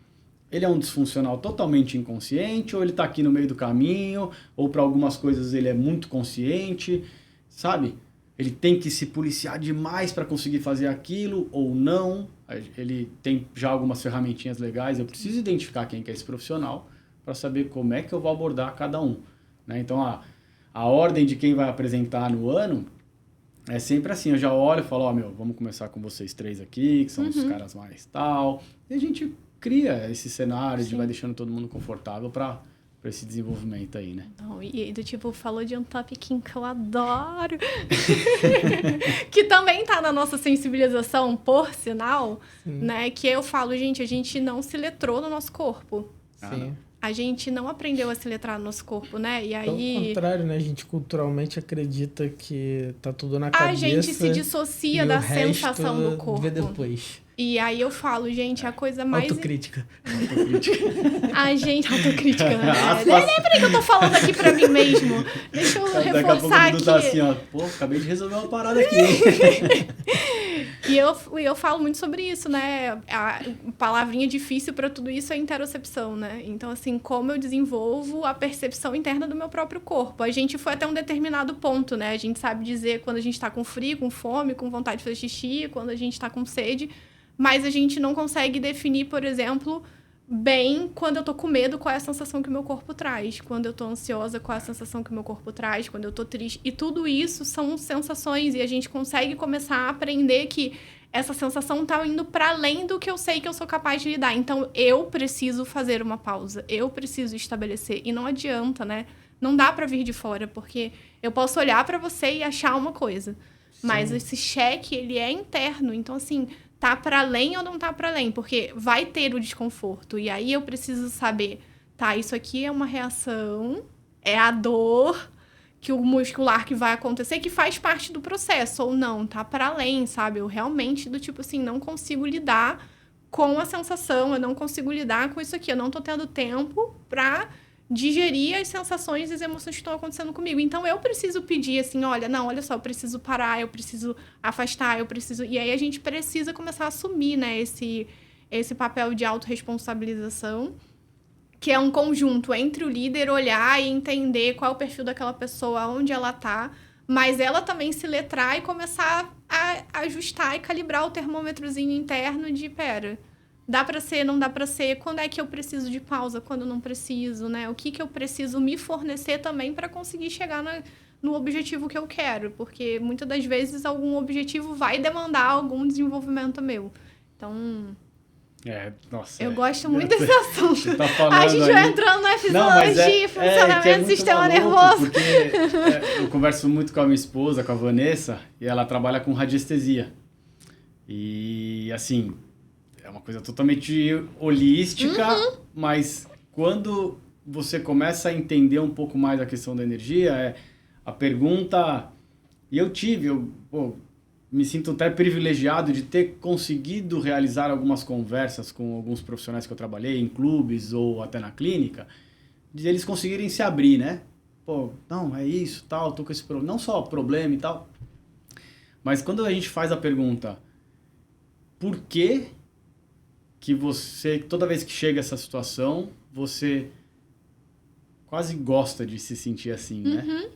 Ele é um disfuncional totalmente inconsciente, ou ele está aqui no meio do caminho, ou para algumas coisas ele é muito consciente, sabe? Ele tem que se policiar demais para conseguir fazer aquilo, ou não. Ele tem já algumas ferramentinhas legais. Eu preciso identificar quem que é esse profissional para saber como é que eu vou abordar cada um, né? Então, a ordem de quem vai apresentar no ano é sempre assim. Eu já olho e falo, vamos começar com vocês 3 aqui, que são os caras mais tal. E a gente cria esse cenário, vai deixando todo mundo confortável para esse desenvolvimento aí, né? Não, e do tipo, falou de um topiquinho que eu adoro, que também tá na nossa sensibilização, por sinal, né? Que eu falo, gente, a gente não se letrou no nosso corpo. Sim. A gente não aprendeu a se letrar no nosso corpo, né? E aí... Pelo contrário, né? A gente culturalmente acredita que tá tudo na cabeça. A gente se dissocia da sensação do corpo. Vê depois. E aí eu falo, gente, a coisa mais... Autocrítica. A gente... Autocrítica, né? Peraí que eu tô falando aqui pra mim mesmo. Deixa eu reforçar aqui. Tá assim, acabei de resolver uma parada aqui. E eu falo muito sobre isso, né? A palavrinha difícil para tudo isso é interocepção, né? Então, assim, como eu desenvolvo a percepção interna do meu próprio corpo. A gente foi até um determinado ponto, né? A gente sabe dizer quando a gente tá com frio, com fome, com vontade de fazer xixi, quando a gente tá com sede, mas a gente não consegue definir, por exemplo, bem quando eu tô com medo, qual é a sensação que o meu corpo traz. Quando eu tô ansiosa, qual é a sensação que o meu corpo traz. Quando eu tô triste. E tudo isso são sensações. E a gente consegue começar a aprender que essa sensação tá indo para além do que eu sei que eu sou capaz de lidar. Então, eu preciso fazer uma pausa. Eu preciso estabelecer. E não adianta, né? Não dá para vir de fora, porque eu posso olhar para você e achar uma coisa. Sim. Mas esse cheque, ele é interno. Então, assim, tá para além ou não tá para além? Porque vai ter o desconforto. E aí eu preciso saber, tá, isso aqui é uma reação, é a dor que o muscular que vai acontecer, que faz parte do processo, ou não, tá para além, sabe? Eu realmente, do tipo assim, não consigo lidar com a sensação, eu não consigo lidar com isso aqui, eu não tô tendo tempo pra digerir as sensações e as emoções que estão acontecendo comigo. Então, eu preciso pedir assim, olha, não, olha só, eu preciso parar, eu preciso afastar, eu preciso... E aí, a gente precisa começar a assumir, né, esse papel de autorresponsabilização, que é um conjunto entre o líder olhar e entender qual é o perfil daquela pessoa, onde ela tá, mas ela também se letrar e começar a ajustar e calibrar o termômetrozinho interno de, pera, dá pra ser, não dá pra ser, quando é que eu preciso de pausa, quando não preciso, né? O que eu preciso me fornecer também para conseguir chegar no objetivo que eu quero, porque muitas das vezes algum objetivo vai demandar algum desenvolvimento meu. Então... nossa. Eu gosto muito desse assunto. Você tá falando a gente aí... vai entrando na fisiologia, funcionamento do sistema nervoso. Porque eu converso muito com a minha esposa, com a Vanessa, e ela trabalha com radiestesia. E, assim, é uma coisa totalmente holística, mas quando você começa a entender um pouco mais a questão da energia, a pergunta... E eu me sinto até privilegiado de ter conseguido realizar algumas conversas com alguns profissionais que eu trabalhei, em clubes ou até na clínica, de eles conseguirem se abrir, né? Pô, não, é isso, tal, tô com esse problema. Não só problema e tal, mas quando a gente faz a pergunta, por que você, toda vez que chega essa situação, você quase gosta de se sentir assim, né?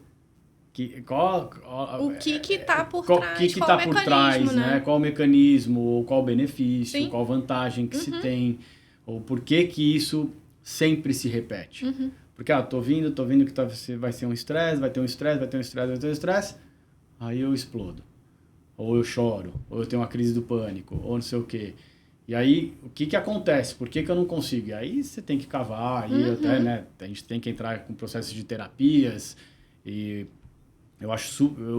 O que tá por trás, que qual tá o por mecanismo, trás, né? Qual o mecanismo, ou qual o benefício, Sim. qual vantagem que se tem, ou por que isso sempre se repete. Porque, tô vendo que vai ser um estresse, vai ter um estresse, vai ter um estresse, vai ter um estresse, aí eu explodo. Ou eu choro, ou eu tenho uma crise do pânico, ou não sei o quê. E aí, o que acontece? Por que eu não consigo? E aí você tem que cavar, aí até, né? A gente tem que entrar com processos de terapias e...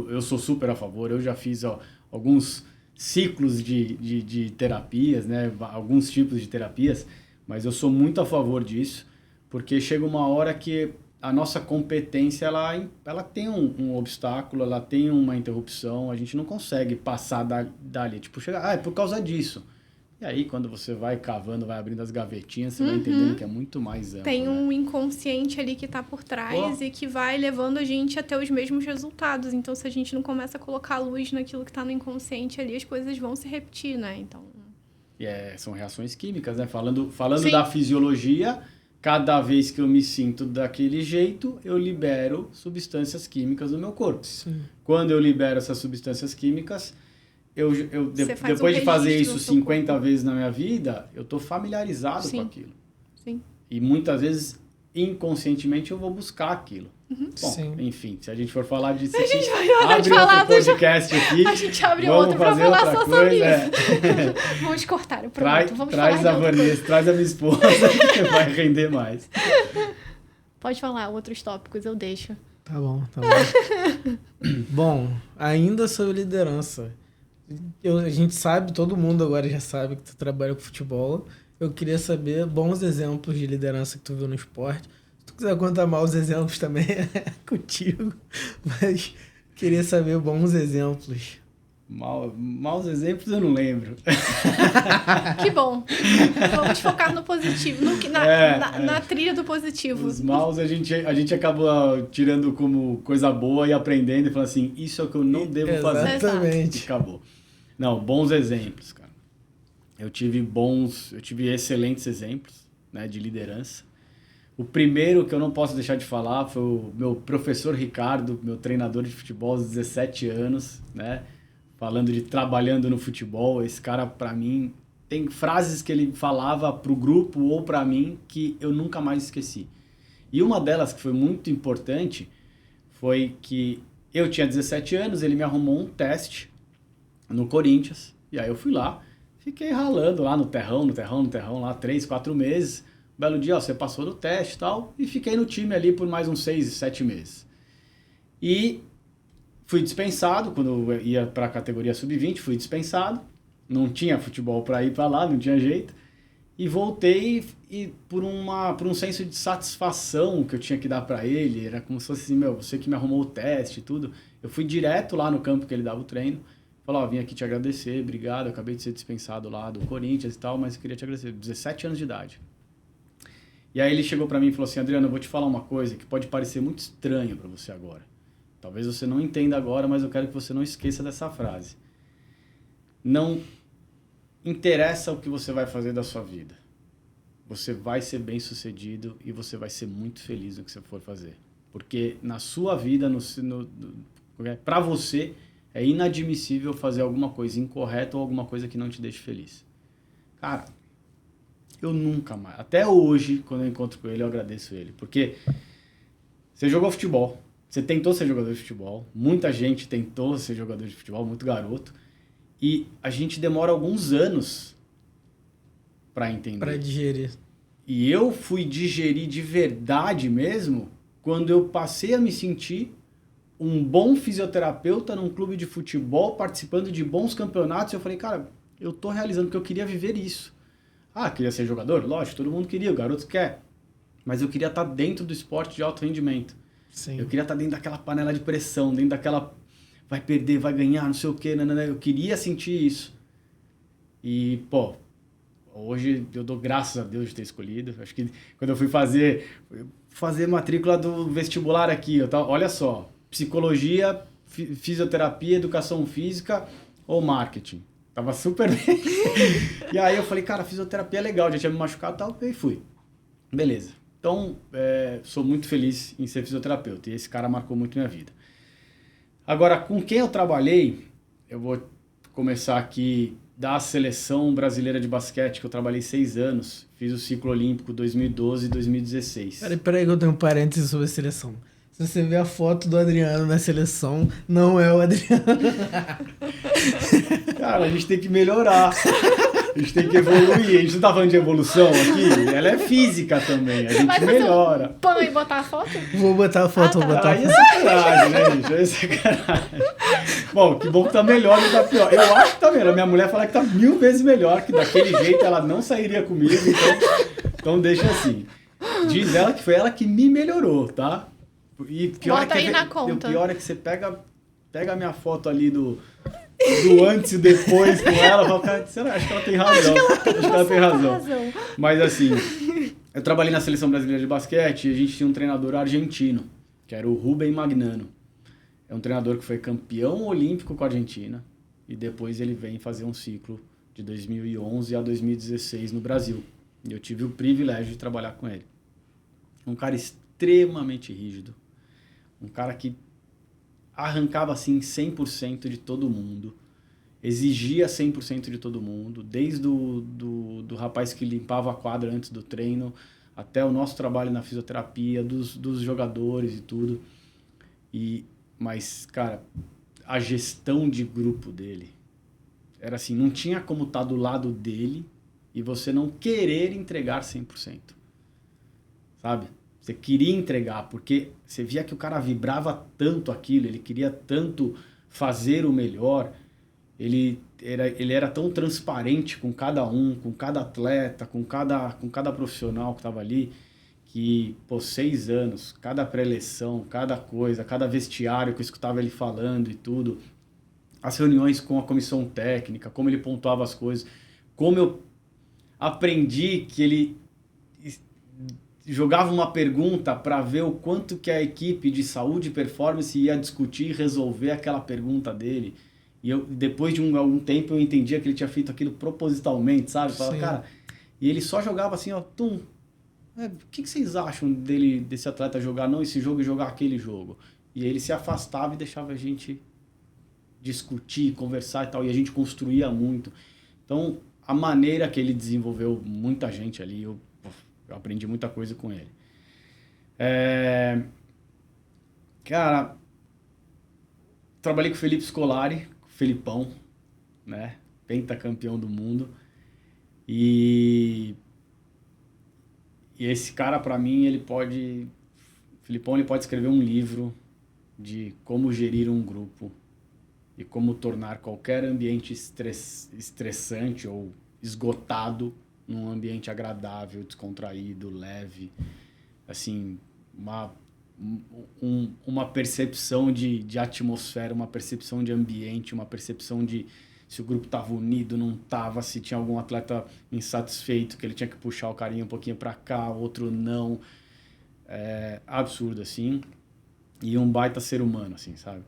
Eu sou super a favor, eu já fiz alguns ciclos de terapias, né? Alguns tipos de terapias, mas eu sou muito a favor disso, porque chega uma hora que a nossa competência ela tem um obstáculo, ela tem uma interrupção, a gente não consegue passar dali, tipo, chegar, é por causa disso. E aí, quando você vai cavando, vai abrindo as gavetinhas, você vai entendendo que é muito mais amplo. Tem um inconsciente ali que tá por trás e que vai levando a gente a ter os mesmos resultados. Então, se a gente não começa a colocar luz naquilo que tá no inconsciente ali, as coisas vão se repetir, né? Então... são reações químicas, né? Falando da fisiologia, cada vez que eu me sinto daquele jeito, eu libero substâncias químicas no meu corpo. Sim. Quando eu libero essas substâncias químicas... depois de fazer isso 50 vezes na minha vida, eu tô familiarizado com aquilo. Sim. E muitas vezes, inconscientemente, eu vou buscar aquilo. Bom, Sim. enfim, se a gente for falar disso, a gente vai abre outro podcast aqui. A gente abre outro pra falar só sobre isso. Vamos cortar o produto, vamos traz falar a Vanessa, traz a minha esposa, que vai render mais. Pode falar outros tópicos, eu deixo. Tá bom. Bom, ainda sobre liderança. A gente sabe, todo mundo agora já sabe que tu trabalha com futebol. Eu queria saber bons exemplos de liderança que tu viu no esporte. Se tu quiser contar maus exemplos também, é contigo. Mas queria saber bons exemplos. Maus exemplos eu não lembro. Que bom. Vamos focar no positivo, na trilha do positivo. Os maus a gente acaba tirando como coisa boa e aprendendo e falando assim, isso é o que eu não devo fazer. Exatamente. E acabou. Não, bons exemplos, cara. Eu tive excelentes exemplos, né, de liderança. O primeiro que eu não posso deixar de falar foi o meu professor Ricardo, meu treinador de futebol aos 17 anos, né? Falando de trabalhando no futebol. Esse cara, pra mim, tem frases que ele falava pro grupo ou para mim que eu nunca mais esqueci. E uma delas que foi muito importante foi que eu tinha 17 anos, ele me arrumou um teste no Corinthians, e aí eu fui lá, fiquei ralando lá no terrão, lá 3, 4 meses. Um belo dia, ó, você passou no teste e tal, e fiquei no time ali por mais uns 6, 7 meses. E fui dispensado, quando eu ia para a categoria sub-20, fui dispensado, não tinha futebol para ir para lá, não tinha jeito, e voltei e por um senso de satisfação que eu tinha que dar para ele, era como se fosse assim, meu, você que me arrumou o teste e tudo, eu fui direto lá no campo que ele dava o treino, falou, ó, vim aqui te agradecer, obrigado, eu acabei de ser dispensado lá do Corinthians e tal, mas eu queria te agradecer, 17 anos de idade. E aí ele chegou para mim e falou assim, Adriano, eu vou te falar uma coisa que pode parecer muito estranho para você agora. Talvez você não entenda agora, mas eu quero que você não esqueça dessa frase. Não interessa o que você vai fazer da sua vida. Você vai ser bem-sucedido e você vai ser muito feliz no que você for fazer. Porque na sua vida, para você, é inadmissível fazer alguma coisa incorreta ou alguma coisa que não te deixe feliz. Cara, eu nunca mais, até hoje, quando eu encontro com ele, eu agradeço ele. Porque você jogou futebol, você tentou ser jogador de futebol, muita gente tentou ser jogador de futebol, muito garoto, e a gente demora alguns anos para entender. Para digerir. E eu fui digerir de verdade mesmo quando eu passei a me sentir um bom fisioterapeuta num clube de futebol, participando de bons campeonatos, e eu falei, cara, eu tô realizando porque eu queria viver isso. Ah, queria ser jogador? Lógico, todo mundo queria, o garoto quer. Mas eu queria estar dentro do esporte de alto rendimento. Sim. Eu queria estar dentro daquela panela de pressão, dentro daquela... Vai perder, vai ganhar, não sei o quê. Nanana. Eu queria sentir isso. E, pô, hoje eu dou graças a Deus de ter escolhido. Acho que quando eu fui fazer matrícula do vestibular aqui, olha só, psicologia, fisioterapia, educação física ou marketing. Tava super bem. E aí eu falei, cara, fisioterapia é legal, já tinha me machucado e tal, e fui. Beleza. Então, sou muito feliz em ser fisioterapeuta, e esse cara marcou muito minha vida. Agora, com quem eu trabalhei, eu vou começar aqui da seleção brasileira de basquete, que eu trabalhei 6 anos, fiz o ciclo olímpico 2012 e 2016. Peraí que eu tenho um parênteses sobre a seleção. Se você ver a foto do Adriano na seleção, não é o Adriano. Cara, a gente tem que melhorar. A gente tem que evoluir. A gente não tá falando de evolução aqui. Ela é física também. A gente melhora. Pão e botar a foto? Vou botar a foto, vou botar a Aí foto. é sacanagem, né, gente? Aí é sacanagem. Bom, que bom que tá melhor e tá pior. Eu acho que tá melhor. Minha mulher fala que tá 1000 vezes melhor, que daquele jeito ela não sairia comigo. Então deixa assim. Diz ela que foi ela que me melhorou, tá? E pior bota é que aí na conta. O pior é que você pega a minha foto ali do antes e depois com ela, fala, cara, será? Acho que ela tem razão. Acho que ela tem razão. Mas assim, eu trabalhei na seleção brasileira de basquete e a gente tinha um treinador argentino, que era o Rubem Magnano. É um treinador que foi campeão olímpico com a Argentina e depois ele vem fazer um ciclo de 2011 a 2016 no Brasil. E eu tive o privilégio de trabalhar com ele. Um cara extremamente rígido. Um cara que arrancava assim 100% de todo mundo, exigia 100% de todo mundo, desde do rapaz que limpava a quadra antes do treino, até o nosso trabalho na fisioterapia, dos jogadores e tudo. Mas, cara, a gestão de grupo dele era assim, não tinha como estar do lado dele e você não querer entregar 100%. Sabe? Você queria entregar, porque você via que o cara vibrava tanto aquilo, ele queria tanto fazer o melhor, ele era tão transparente com cada um, com cada atleta, com cada profissional que estava ali, que, 6 anos, cada pré-eleição, cada coisa, cada vestiário que eu escutava ele falando e tudo, as reuniões com a comissão técnica, como ele pontuava as coisas, como eu aprendi que ele jogava uma pergunta para ver o quanto que a equipe de saúde e performance ia discutir e resolver aquela pergunta dele. E depois de algum tempo eu entendia que ele tinha feito aquilo propositalmente, sabe? Falava, cara, e ele só jogava assim, ó, tum. O que vocês acham desse atleta jogar não esse jogo e jogar aquele jogo? E ele se afastava e deixava a gente discutir, conversar e tal, e a gente construía muito. Então, a maneira que ele desenvolveu muita gente ali, eu aprendi muita coisa com ele. Cara, trabalhei com o Felipe Scolari, com o Felipão, né? Pentacampeão do mundo. E esse cara, para mim, Felipão, ele pode escrever um livro de como gerir um grupo e como tornar qualquer ambiente estressante ou esgotado num ambiente agradável, descontraído, leve. Assim, uma percepção de atmosfera, uma percepção de ambiente, uma percepção de se o grupo estava unido, não estava, se tinha algum atleta insatisfeito, que ele tinha que puxar o carinha um pouquinho para cá, outro não. Absurdo, assim. E um baita ser humano, assim, sabe?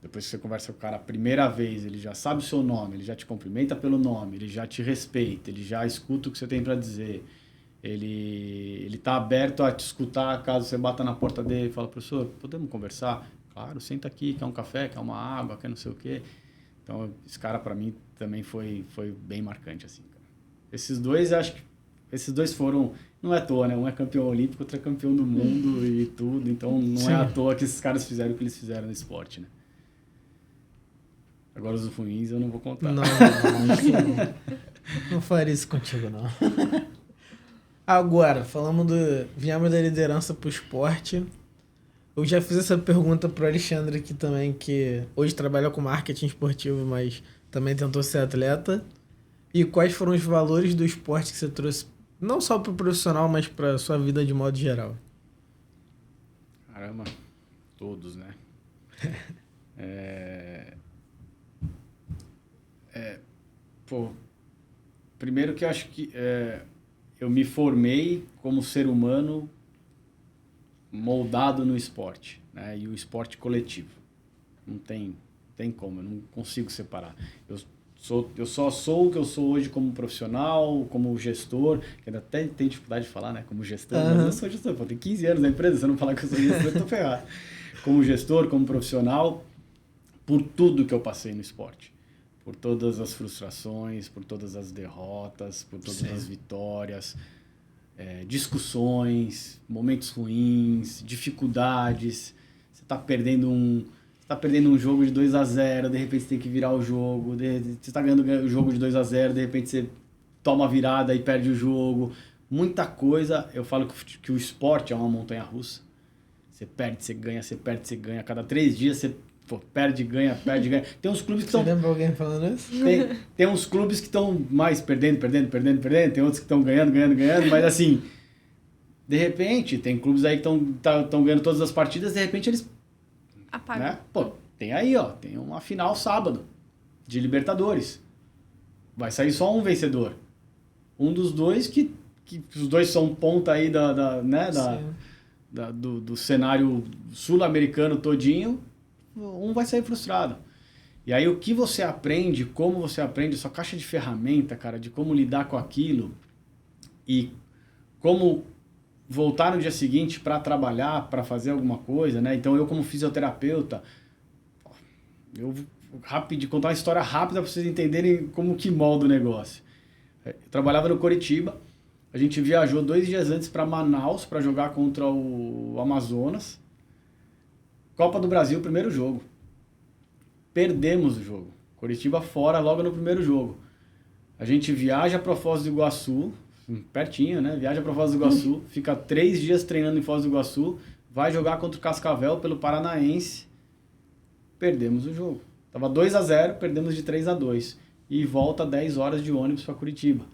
Depois que você conversa com o cara a primeira vez, ele já sabe o seu nome, ele já te cumprimenta pelo nome, ele já te respeita, ele já escuta o que você tem para dizer. Ele tá aberto a te escutar caso você bata na porta dele e fala, professor, podemos conversar? Claro, senta aqui, quer um café, quer uma água, quer não sei o quê. Então, esse cara, para mim, também foi bem marcante, assim, cara. Esses dois foram... Não é à toa, né? Um é campeão olímpico, outro é campeão do mundo e tudo. Então, não é à toa que esses caras fizeram o que eles fizeram no esporte, né? Agora, os ruins eu não vou contar. Não faria isso contigo, não. Agora, viemos da liderança pro esporte. Eu já fiz essa pergunta pro Alexandre aqui também, que hoje trabalha com marketing esportivo, mas também tentou ser atleta. E quais foram os valores do esporte que você trouxe, não só pro profissional, mas pra sua vida de modo geral? Caramba, todos, né? Primeiro que eu acho que eu me formei como ser humano moldado no esporte, né? E o esporte coletivo. Não tem como, eu não consigo separar. Eu só sou o que eu sou hoje como profissional, como gestor, que ainda até tem dificuldade de falar, né? Como gestor, mas eu sou gestor. Pô, tem 15 anos na empresa, se eu não falar que eu sou gestor, eu tô ferrado. Como gestor, como profissional, por tudo que eu passei no esporte. Por todas as frustrações, por todas as derrotas, por todas as vitórias, discussões, momentos ruins, dificuldades. Você está perdendo um jogo de 2-0, de repente você tem que virar o jogo. Você está ganhando o jogo de 2-0, de repente você toma a virada e perde o jogo. Muita coisa. Eu falo que o esporte é uma montanha-russa. Você perde, você ganha, você perde, você ganha. A cada 3 dias você perde, ganha, perde, ganha. Tem uns clubes que estão... Você lembra alguém falando isso? Tem uns clubes que estão mais perdendo. Tem outros que estão ganhando. Mas assim, de repente, tem clubes aí que estão ganhando todas as partidas, de repente eles... Apaga. Né? Pô, tem aí, ó, tem uma final sábado de Libertadores. Vai sair só um vencedor. Um dos dois que os dois são ponta aí do cenário sul-americano todinho, um vai sair frustrado. E aí o que você aprende, como você aprende, sua caixa de ferramenta, cara, de como lidar com aquilo e como voltar no dia seguinte para trabalhar, para fazer alguma coisa, né? Então eu como fisioterapeuta, eu vou contar uma história rápida para vocês entenderem como que molda o negócio. Eu trabalhava no Coritiba, a gente viajou 2 dias antes para Manaus para jogar contra o Amazonas. Copa do Brasil, primeiro jogo. Perdemos o jogo. Coritiba fora logo no primeiro jogo. A gente viaja para Foz do Iguaçu, pertinho, né? Viaja para Foz do Iguaçu, fica 3 dias treinando em Foz do Iguaçu, vai jogar contra o Cascavel pelo Paranaense. Perdemos o jogo. Tava 2-0, perdemos de 3-2. E volta 10 horas de ônibus para Curitiba.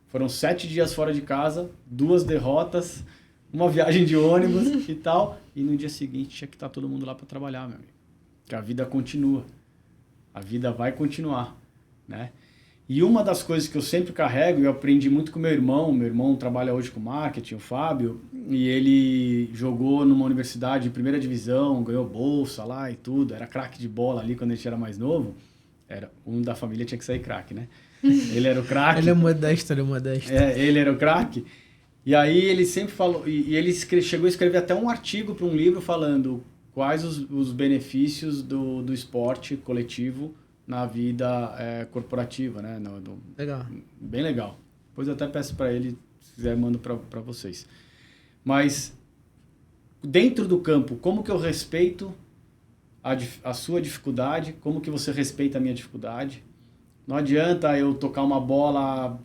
Foram 7 dias fora de casa, 2 derrotas, uma viagem de ônibus e tal. E no dia seguinte tinha que estar todo mundo lá para trabalhar, meu amigo. Que a vida continua. A vida vai continuar, né? E uma das coisas que eu sempre carrego, eu aprendi muito com meu irmão trabalha hoje com marketing, o Fábio, e ele jogou numa universidade de primeira divisão, ganhou bolsa lá e tudo, era craque de bola ali quando a gente era mais novo. Um da família tinha que sair craque, né? Ele era o craque. Ele é modesto. Ele era o craque. E aí ele sempre falou, e ele chegou a escrever até um artigo para um livro falando quais os benefícios do esporte coletivo na vida corporativa, né? Legal. Bem legal. Depois eu até peço para ele, se quiser, mando para vocês. Mas, dentro do campo, como que eu respeito a sua dificuldade? Como que você respeita a minha dificuldade? Não adianta eu tocar uma bola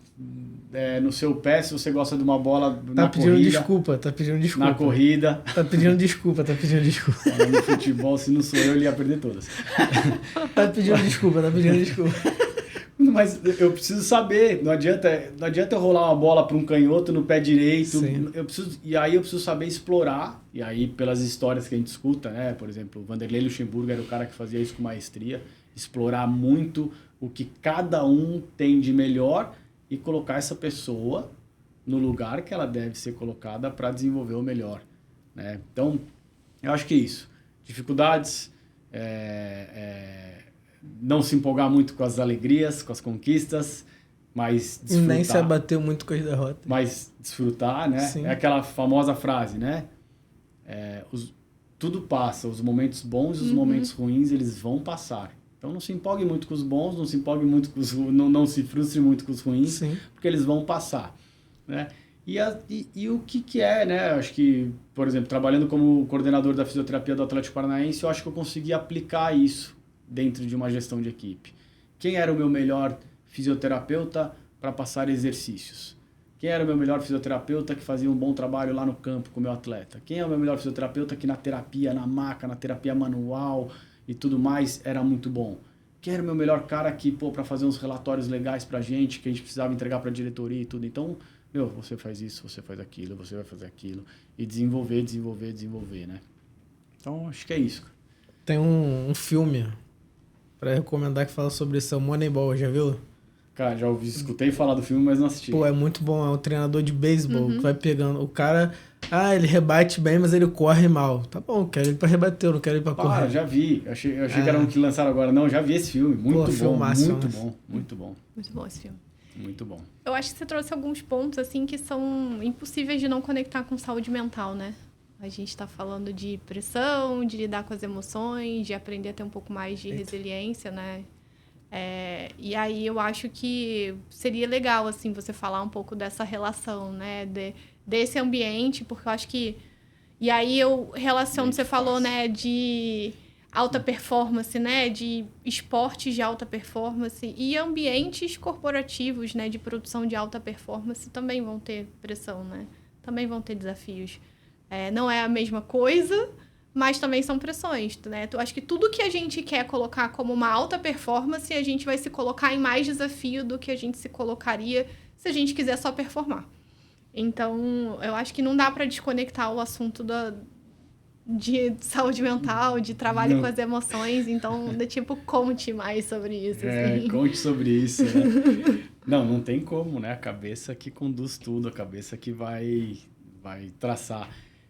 no seu pé se você gosta de uma bola na corrida. Tá pedindo desculpa. Na corrida. Tá pedindo desculpa. No futebol, se não sou eu, ele ia perder todas. Tá pedindo desculpa. Mas eu preciso saber, não adianta eu rolar uma bola para um canhoto no pé direito. E aí eu preciso saber explorar, e aí pelas histórias que a gente escuta, né? Por exemplo, o Vanderlei Luxemburgo era o cara que fazia isso com maestria, explorar muito o que cada um tem de melhor e colocar essa pessoa no lugar que ela deve ser colocada para desenvolver o melhor, né? Então, eu acho que é isso. Dificuldades, não se empolgar muito com as alegrias, com as conquistas, mas desfrutar. E nem se abater muito com as derrotas. Mas desfrutar, né? Sim. É aquela famosa frase, né? Tudo passa, os momentos bons e os momentos ruins, eles vão passar. Então não se empolgue muito com os bons, não se empolgue muito com os não se frustre muito com os ruins, Sim. porque eles vão passar, né? E o que é, né? Acho que, por exemplo, trabalhando como coordenador da fisioterapia do Atlético Paranaense, eu acho que eu consegui aplicar isso dentro de uma gestão de equipe. Quem era o meu melhor fisioterapeuta para passar exercícios? Quem era o meu melhor fisioterapeuta que fazia um bom trabalho lá no campo com o meu atleta? Quem é o meu melhor fisioterapeuta que na terapia, na maca, na terapia manual e tudo mais era muito bom? Quem era o meu melhor cara que, para fazer uns relatórios legais pra gente, que a gente precisava entregar pra diretoria e tudo? Então, você faz isso, você faz aquilo, você vai fazer aquilo. E desenvolver, né? Então, acho que é isso. Tem um filme pra recomendar que fala sobre isso, é o Moneyball, já viu? Cara, já escutei falar do filme, mas não assisti. É muito bom, é um treinador de beisebol que vai pegando. O cara, ele rebate bem, mas ele corre mal. Tá bom, quero ele pra rebater, eu não quero ele pra correr. Já vi. Achei que era um que lançaram agora. Não, já vi esse filme. Muito bom, filmaço, muito bom. Muito bom esse filme. Muito bom. Eu acho que você trouxe alguns pontos, assim, que são impossíveis de não conectar com saúde mental, né? A gente tá falando de pressão, de lidar com as emoções, de aprender a ter um pouco mais de resiliência, né? E aí eu acho que seria legal, assim, você falar um pouco dessa relação, né? Desse ambiente, porque eu acho que... E aí eu relaciono, você falou, né, de alta performance, né? De esportes de alta performance e ambientes corporativos, né? De produção de alta performance também vão ter pressão, né? Também vão ter desafios. Não é a mesma coisa, mas também são pressões, né? Eu acho que tudo que a gente quer colocar como uma alta performance, a gente vai se colocar em mais desafio do que a gente se colocaria se a gente quiser só performar. Então, eu acho que não dá para desconectar o assunto de saúde mental, de trabalho com as emoções. Então, conte mais sobre isso. Assim. Conte sobre isso, né? Não tem como, né? A cabeça que conduz tudo, a cabeça que vai traçar.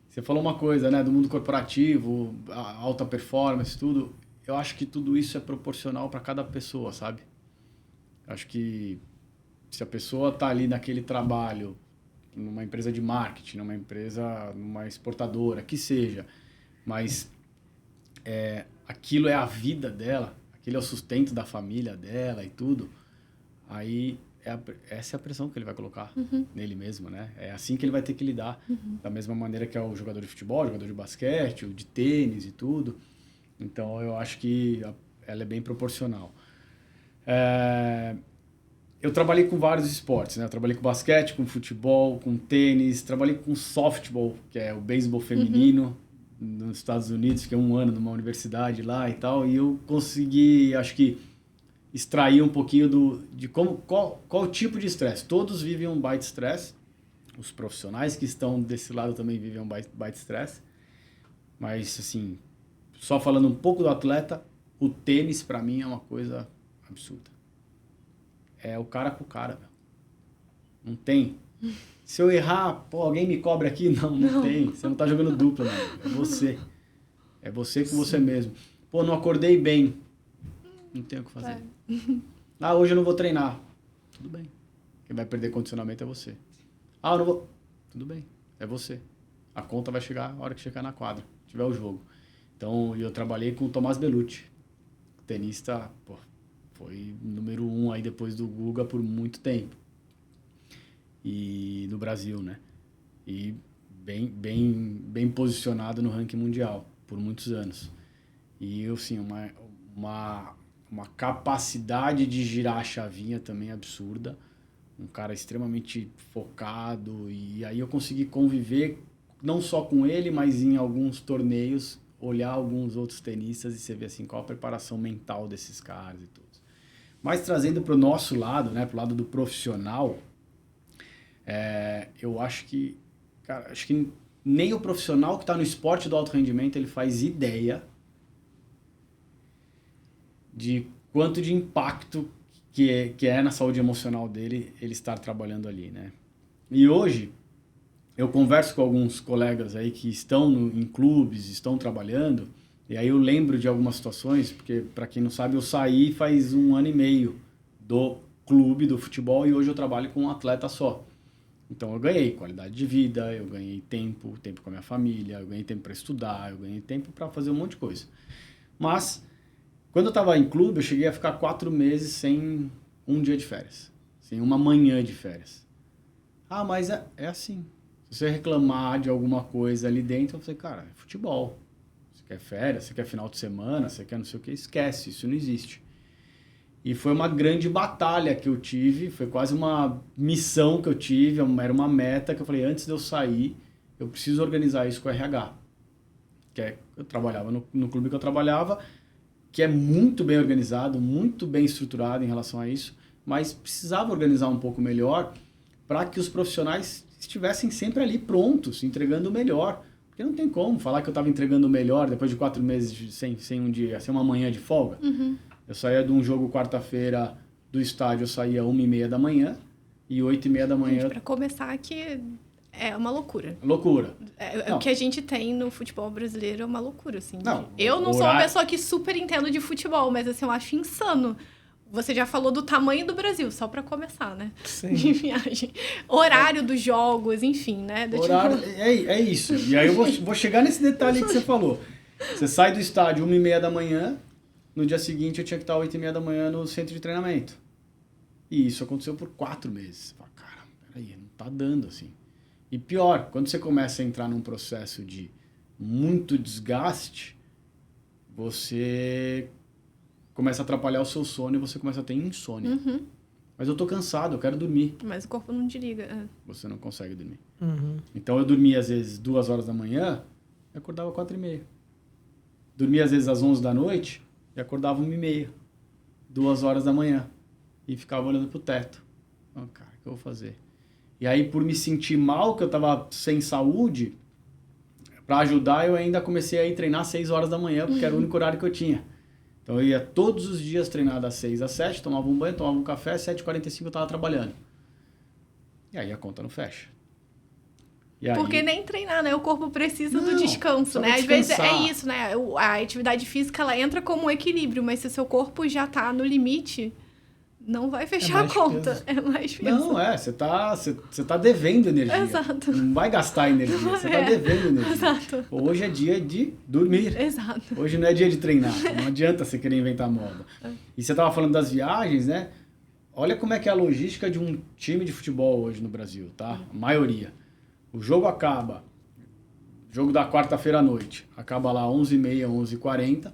Você falou uma coisa, né, do mundo corporativo, a alta performance, tudo. Eu acho que tudo isso é proporcional para cada pessoa, sabe? Eu acho que se a pessoa está ali naquele trabalho, numa empresa de marketing, numa exportadora, que seja, mas aquilo é a vida dela, aquele é o sustento da família dela e tudo, aí essa é a pressão que ele vai colocar nele mesmo, né? É assim que ele vai ter que lidar, da mesma maneira que é o jogador de futebol, o jogador de basquete, o de tênis e tudo. Então, eu acho que ela é bem proporcional. Eu trabalhei com vários esportes, né? Eu trabalhei com basquete, com futebol, com tênis, trabalhei com softball, que é o beisebol feminino, nos Estados Unidos, fiquei 1 ano numa universidade lá e tal, e eu consegui, acho que, extrair um pouquinho de qual tipo de estresse. Todos vivem um baita estresse. Os profissionais que estão desse lado também vivem um baita estresse. Mas, assim, só falando um pouco do atleta, o tênis, para mim, é uma coisa absurda. É o cara com o cara, meu. Não tem. Se eu errar, alguém me cobra aqui? Não tem. Você não tá jogando dupla, não. É você. É você com você mesmo. Não acordei bem. Não tem o que fazer. Hoje eu não vou treinar. Tudo bem. Quem vai perder condicionamento é você. Eu não vou. Tudo bem. É você. A conta vai chegar a hora que chegar na quadra. Tiver o jogo. Então, eu trabalhei com o Tomás Bellucci. Tenista, Foi número 1 aí depois do Guga por muito tempo. E no Brasil, né? E bem posicionado no ranking mundial por muitos anos. E, assim, uma capacidade de girar a chavinha também absurda. Um cara extremamente focado. E aí eu consegui conviver não só com ele, mas em alguns torneios, olhar alguns outros tenistas e você vê assim, qual a preparação mental desses caras e tudo. Mas trazendo para o nosso lado, né, para o lado do profissional, eu acho que, cara, nem o profissional que está no esporte do alto rendimento ele faz ideia de quanto de impacto que é na saúde emocional dele ele estar trabalhando ali, né? E hoje eu converso com alguns colegas aí que estão em clubes, estão trabalhando, e aí eu lembro de algumas situações, porque para quem não sabe eu saí faz 1 ano e meio do clube, do futebol, e hoje eu trabalho com um atleta só. Então eu ganhei qualidade de vida, eu ganhei tempo com a minha família, eu ganhei tempo para estudar, eu ganhei tempo para fazer um monte de coisa. Mas quando eu estava em clube, eu cheguei a ficar 4 meses sem um dia de férias, sem uma manhã de férias. Ah, mas é assim. Se você reclamar de alguma coisa ali dentro, eu falei, cara, é futebol. Você quer férias, você quer final de semana, você quer não sei o que, esquece, isso não existe. E foi uma grande batalha que eu tive, foi quase uma missão que eu tive, era uma meta que eu falei, antes de eu sair, eu preciso organizar isso com o RH. Eu trabalhava no clube que eu trabalhava, que é muito bem organizado, muito bem estruturado em relação a isso, mas precisava organizar um pouco melhor para que os profissionais estivessem sempre ali prontos, entregando o melhor. Porque não tem como falar que eu estava entregando o melhor depois de 4 meses sem um dia, sem uma manhã de folga. Uhum. Eu saía de um jogo quarta-feira do estádio, eu saía 1h30 da manhã e 8h30 da manhã... Para começar que é uma loucura. Loucura. O que a gente tem no futebol brasileiro é uma loucura, assim. Não, eu não sou uma pessoa que super entendo de futebol, mas assim, eu acho insano. Você já falou do tamanho do Brasil, só para começar, né? Sim. De viagem. Horário dos jogos, enfim, né? Horário, é isso. E aí eu vou chegar nesse detalhe que você falou. Você sai do estádio 1h30 da manhã, no dia seguinte eu tinha que estar 8h30 da manhã no centro de treinamento. E isso aconteceu por 4 meses. Você fala, cara, peraí, não tá dando assim. E pior, quando você começa a entrar num processo de muito desgaste, você começa a atrapalhar o seu sono e você começa a ter insônia. Uhum. Mas eu tô cansado, eu quero dormir. Mas o corpo não desliga. Você não consegue dormir. Uhum. Então eu dormia às vezes 2 horas da manhã e acordava 4h30. Dormia às vezes às 11 da noite e acordava 1h30. 2 horas da manhã. E ficava olhando pro teto. Oh, cara, o que eu vou fazer? E aí, por me sentir mal, que eu tava sem saúde, para ajudar, eu ainda comecei a ir treinar às 6 horas da manhã, porque era o único horário que eu tinha. Então eu ia todos os dias treinar das 6 às 7, tomava um banho, tomava um café, 7h45 eu tava trabalhando. E aí a conta não fecha. E aí... Porque nem treinar, né? O corpo precisa do descanso, né? Às vezes é isso, né? A atividade física, ela entra como um equilíbrio, mas se o seu corpo já tá no limite, não vai fechar a conta. Peso. É mais peso. Não, você tá devendo energia. Exato. Não vai gastar energia, você tá devendo energia. Exato. Hoje é dia de dormir. Exato. Hoje não é dia de treinar. Não adianta você querer inventar moda. E você tava falando das viagens, né? Olha como é que é a logística de um time de futebol hoje no Brasil, tá? A maioria. O jogo acaba, jogo da quarta-feira à noite, acaba lá 11h30, 11h40.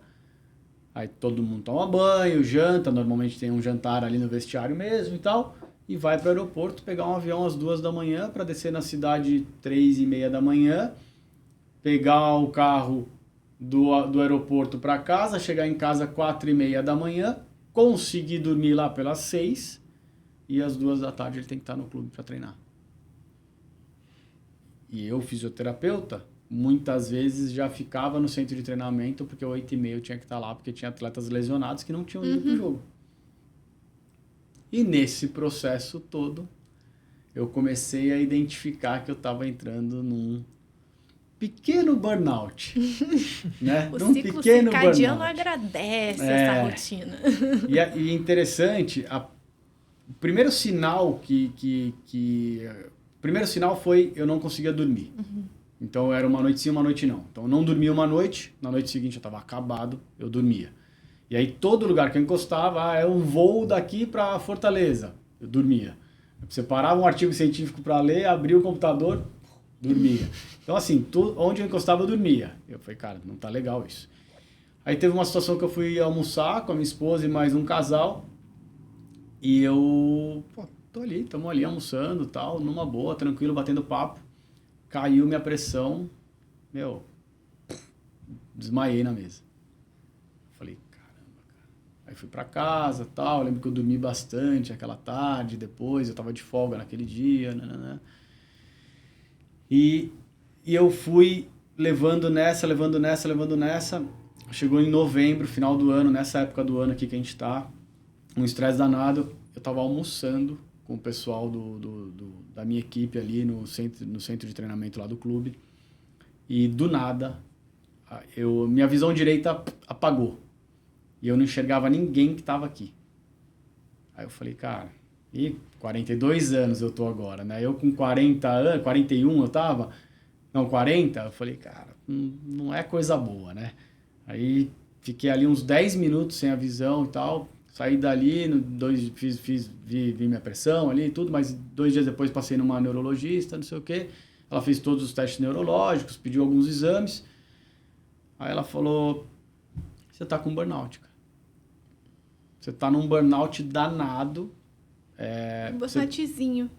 Aí todo mundo toma banho, janta, normalmente tem um jantar ali no vestiário mesmo e tal, e vai para o aeroporto pegar um avião às 2 da manhã para descer na cidade 3h30 da manhã, pegar o carro do aeroporto para casa, chegar em casa 4h30 da manhã, conseguir dormir lá pelas 6 e às 2 da tarde ele tem que estar no clube para treinar. E eu, fisioterapeuta, muitas vezes já ficava no centro de treinamento porque 8h30 eu tinha que estar lá porque tinha atletas lesionados que não tinham ido pro jogo. E nesse processo todo, eu comecei a identificar que eu estava entrando num pequeno burnout. Né? O num ciclo pequeno circadiano burnout. agradece essa rotina. E interessante, o primeiro sinal o primeiro sinal foi eu não conseguia dormir. Então era uma noite sim, uma noite não. Então eu não dormia uma noite, na noite seguinte eu estava acabado, eu dormia. E aí todo lugar que eu encostava, é um voo daqui para Fortaleza. Eu dormia. Eu separava um artigo científico para ler, abria o computador, dormia. Então, assim, onde eu encostava, eu dormia. Eu falei, cara, não tá legal isso. Aí teve uma situação que eu fui almoçar com a minha esposa e mais um casal. E eu, estamos ali almoçando e tal, numa boa, tranquilo, batendo papo. Caiu minha pressão, desmaiei na mesa. Falei, caramba, cara. Aí fui pra casa e tal, lembro que eu dormi bastante aquela tarde, depois eu tava de folga naquele dia, E eu fui levando nessa. Chegou em novembro, final do ano, nessa época do ano aqui que a gente tá, um estresse danado. Eu tava almoçando com o pessoal da minha equipe ali no centro de treinamento lá do clube. E do nada, minha visão direita apagou. E eu não enxergava ninguém que tava aqui. Aí eu falei, cara, 42 anos eu tô agora, né? Eu com 40 anos, 41 eu tava, 40, eu falei, cara, não é coisa boa, né? Aí fiquei ali uns 10 minutos sem a visão e tal, saí dali, vi minha pressão ali e tudo, mas 2 dias depois passei numa neurologista, não sei o quê. Ela fez todos os testes neurológicos, pediu alguns exames. Aí ela falou, você tá com burnout, cara. Você tá num burnout danado. Burnoutzinho.